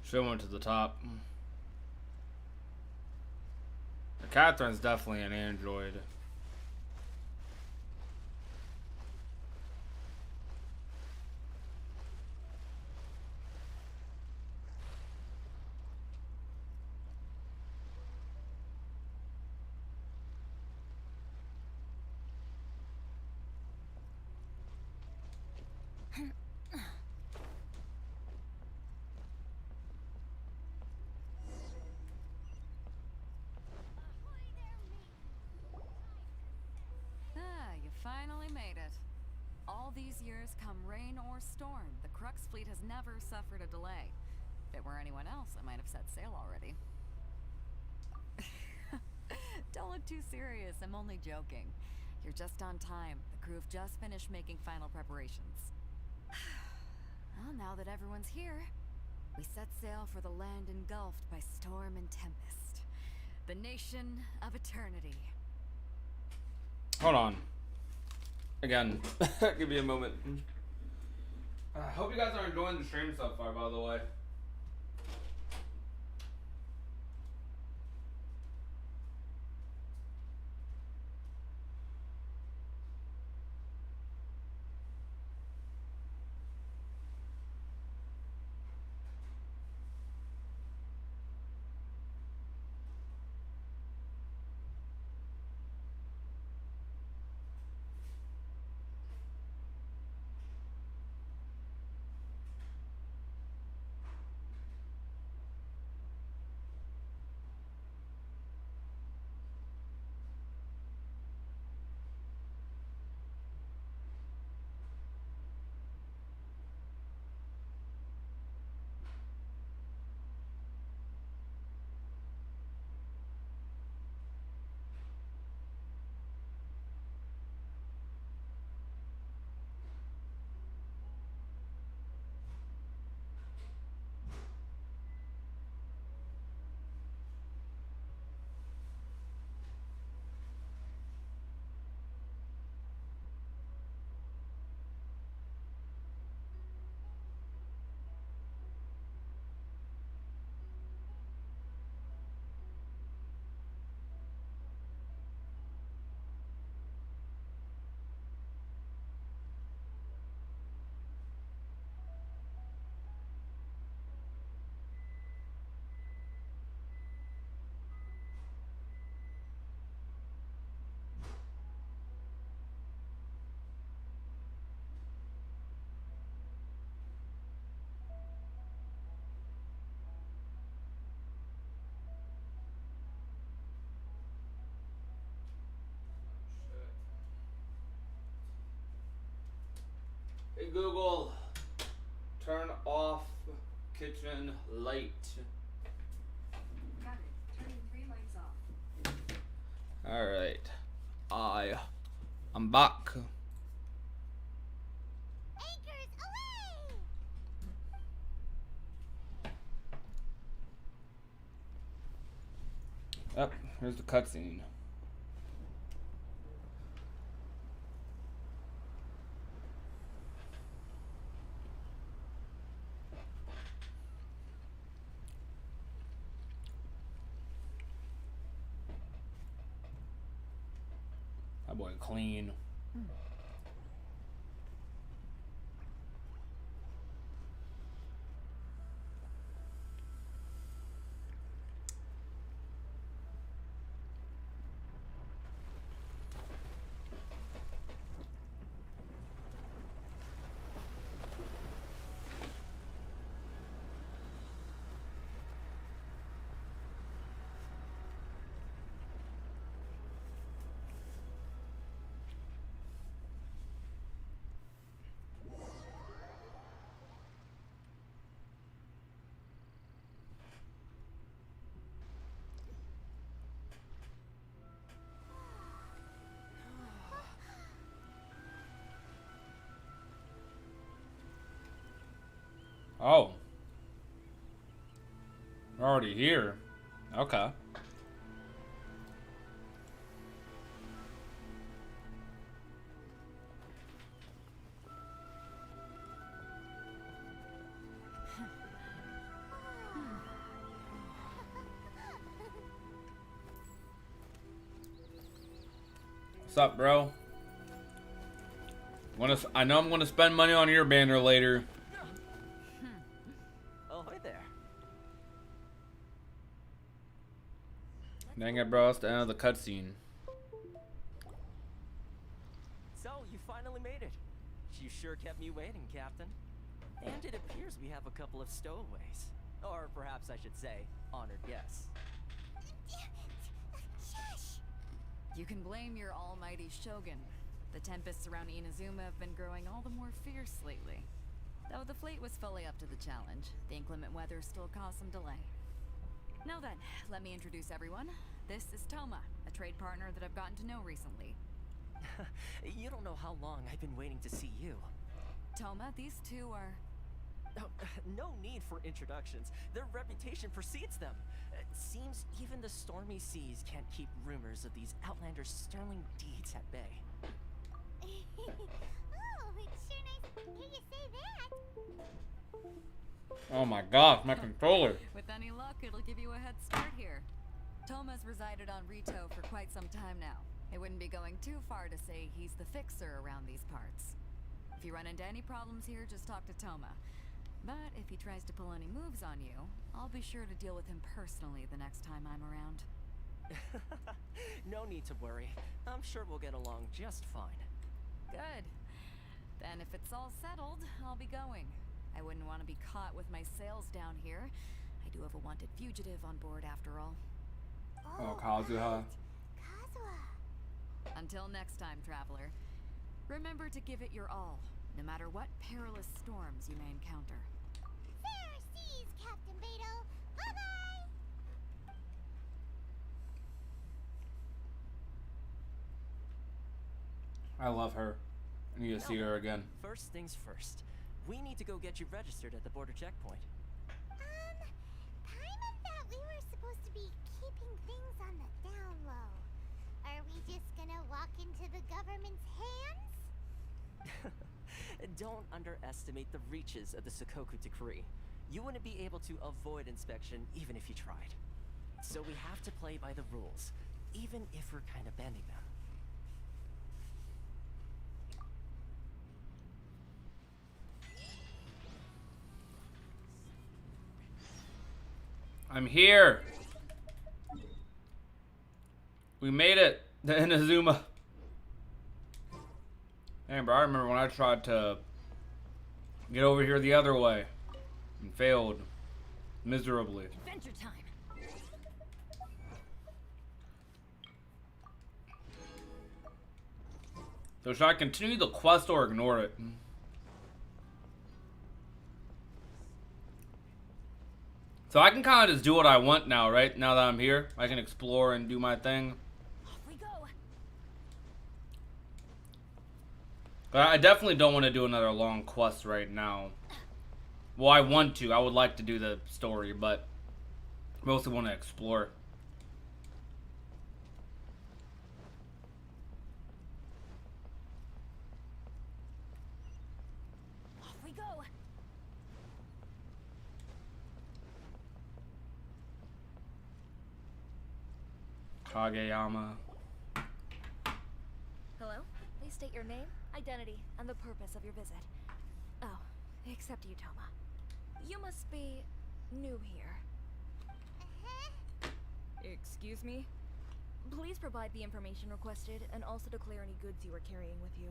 Should have went to the top. Catherine's definitely an android. Finally made it. All these years, come rain or storm, the Crux fleet has never suffered a delay. If it were anyone else, I might have set sail already. Don't look too serious, I'm only joking. You're just on time. The crew have just finished making final preparations. Well, now that everyone's here, we set sail for the land engulfed by storm and tempest. The nation of eternity. Hold on. Again, give me a moment. I hope you guys are enjoying the stream so far, by the way. Google, turn off kitchen light. Got it. Turning 3 lights off. Alright. I'm back. Anchors away! Oh, here's the cutscene. That boy clean. Oh. We're already here. Okay. What's up, bro? I know I'm gonna spend money on your banner later. Oh, hi there. Dang it, bro. It's the end of the cutscene. So, you finally made it. You sure kept me waiting, Captain. And it appears we have a couple of stowaways. Or perhaps I should say, honored guests. You can blame your almighty shogun. The tempests around Inazuma have been growing all the more fierce lately. Though the fleet was fully up to the challenge, the inclement weather still caused some delay. Now then, let me introduce everyone. This is Toma, a trade partner that I've gotten to know recently. You don't know how long I've been waiting to see you. Toma, these two are... Oh, no need for introductions. Their reputation precedes them. It seems even the stormy seas can't keep rumors of these outlanders' sterling deeds at bay. Oh, it's sure nice to hear you say that. Oh my gosh, my controller. With any luck, it'll give you a head start here. Toma's resided on Rito for quite some time now. It wouldn't be going too far to say he's the fixer around these parts. If you run into any problems here, just talk to Toma. But if he tries to pull any moves on you, I'll be sure to deal with him personally the next time I'm around. No need to worry. I'm sure we'll get along just fine. Good. Then if it's all settled, I'll be going. I wouldn't want to be caught with my sails down here. I do have a wanted fugitive on board after all. Oh, Kazuha. Until next time, traveler. Remember to give it your all, no matter what perilous storms you may encounter. Fair seas, Captain Beto. Bye-bye! I love her. I need to see her again. First things first. We need to go get you registered at the border checkpoint. Paimon thought we were supposed to be keeping things on the down low. Are we just gonna walk into the government's hands? Don't underestimate the reaches of the Sakoku Decree. You wouldn't be able to avoid inspection even if you tried. So we have to play by the rules, even if we're kind of bending them. I'm here. We made it to Inazuma. Man, bro, I remember when I tried to get over here the other way and failed miserably. Adventure time. So should I continue the quest or ignore it? So I can kind of just do what I want now, right? Now that I'm here, I can explore and do my thing. Off we go. But I definitely don't want to do another long quest right now. Well, I want to. I would like to do the story, but mostly want to explore. Off we go. Kageyama. Hello? Please state your name, identity, and the purpose of your visit. Oh, except you, Toma. You must be new here. Excuse me? Please provide the information requested and also declare any goods you are carrying with you.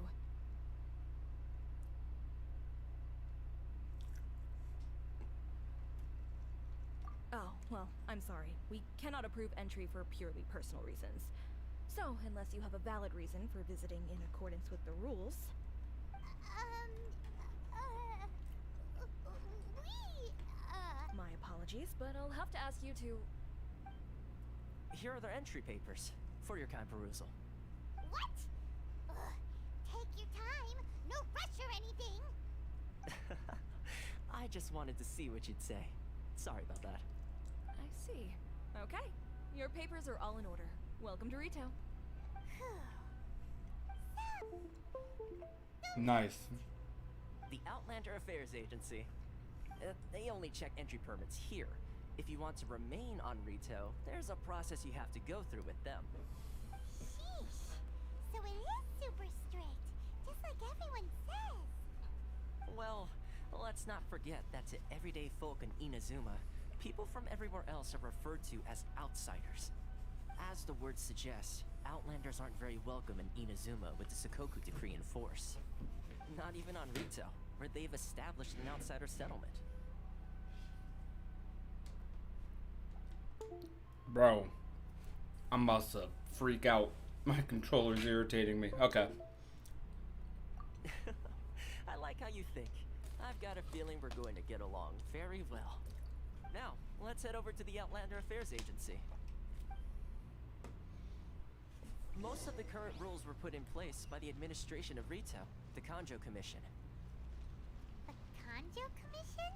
Oh, well, I'm sorry. We cannot approve entry for purely personal reasons. So, unless you have a valid reason for visiting in accordance with the rules... My apologies, but I'll have to ask you to... Here are their entry papers, for your kind perusal. What? Take your time. No rush or anything. I just wanted to see what you'd say. Sorry about that. I see. Okay. Your papers are all in order. Welcome to Rito. Nice. The Outlander Affairs Agency. They only check entry permits here. If you want to remain on Rito, there's a process you have to go through with them. Sheesh. So it is super strict, just like everyone says. Well, let's not forget that to everyday folk in Inazuma, people from everywhere else are referred to as outsiders. As the word suggests, Outlanders aren't very welcome in Inazuma with the Sakoku Decree in force. Not even on Rito, where they've established an outsider settlement. Bro, I'm about to freak out. My controller's irritating me. Okay. I like how you think. I've got a feeling we're going to get along very well. Now, let's head over to the Outlander Affairs Agency. Most of the current rules were put in place by the administration of Rito, the Kanjo Commission. The Kanjo Commission?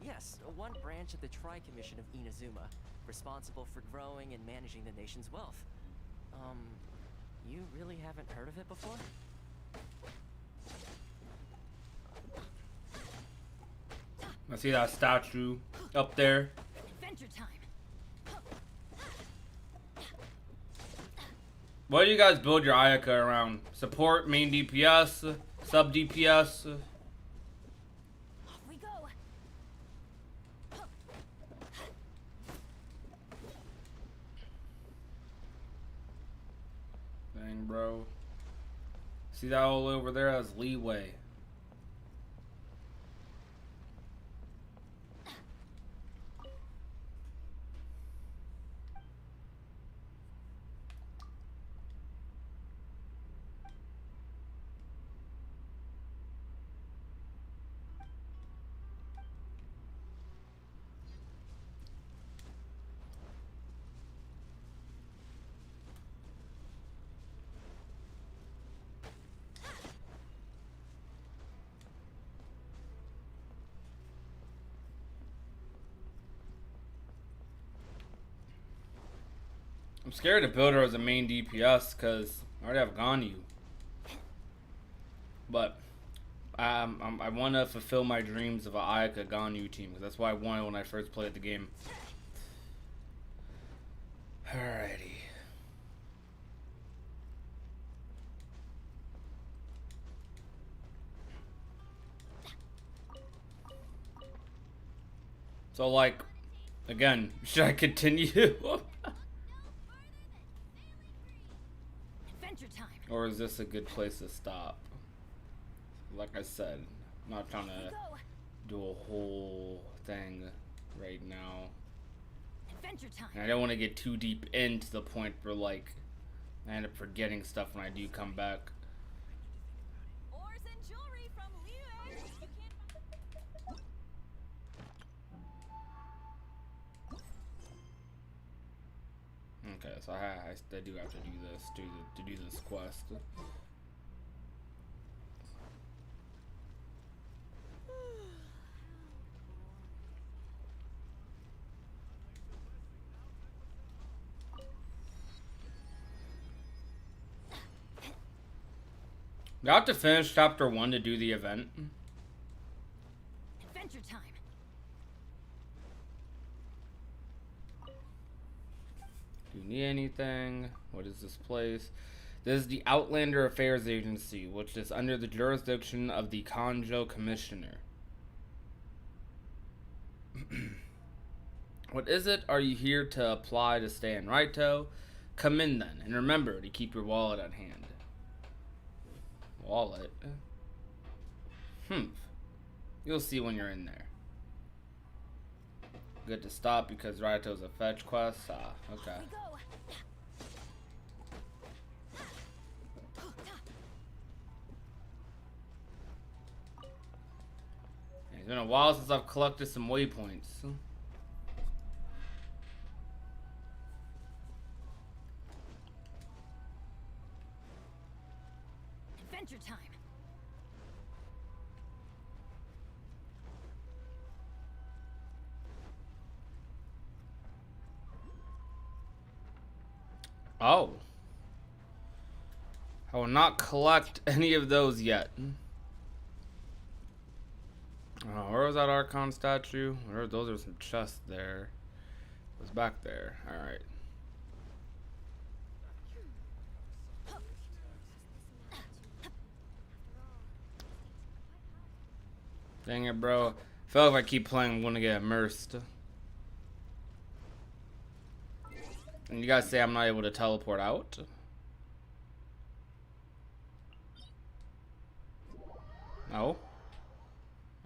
Yes, one branch of the Tri-Commission of Inazuma, responsible for growing and managing the nation's wealth. You really haven't heard of it before? I see that statue up there. Adventure time. What do you guys build your Ayaka around? Support, main DPS, sub DPS? Off we go. Dang, bro. See that all over there? That's leeway. I'm scared to build her as a main DPS because I already have Ganyu. But I want to fulfill my dreams of an Ayaka Ganyu team because that's what I wanted when I first played the game. Alrighty. So like, again, should I continue? Adventure time. Or is this a good place to stop? Like I said, I'm not trying to do a whole thing right now. Adventure time. And I don't want to get too deep into the point where like I end up forgetting stuff when I do come back. Ores and jewelry from Liu. Okay, so I do have to do this to do this quest. We have to finish chapter 1 to do the event. Adventure time. Do you need anything? What is this place? This is the Outlander Affairs Agency, which is under the jurisdiction of the Kanjo Commissioner. What is it? Are you here to apply to stay in Raito? Come in then, and remember to keep your wallet on hand. Wallet? You'll see when you're in there. Good to stop because Raito's a fetch quest. Ah, okay. It's been a while since I've collected some waypoints. Adventure time. Oh. I will not collect any of those yet. Where was that Archon statue? Those are some chests there. It was back there. Alright. Dang it, bro. I feel like if I keep playing, I'm gonna get immersed. And you guys say I'm not able to teleport out? No?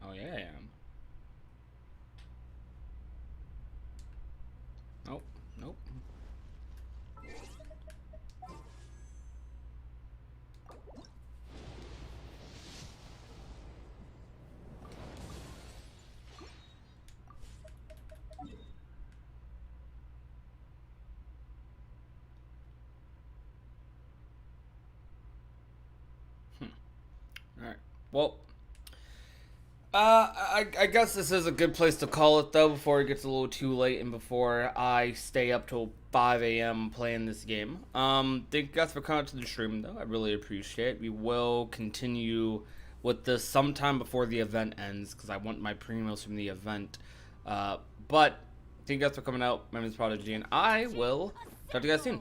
Oh yeah, I am. Nope. Nope. Alright. Well, I guess this is a good place to call it, though, before it gets a little too late and before I stay up till 5 a.m. playing this game. Thank you guys for coming to the stream, though. I really appreciate it. We will continue with this sometime before the event ends, because I want my premiums from the event. But thank you guys for coming out. My name is Prodigy, and I will talk to you guys soon.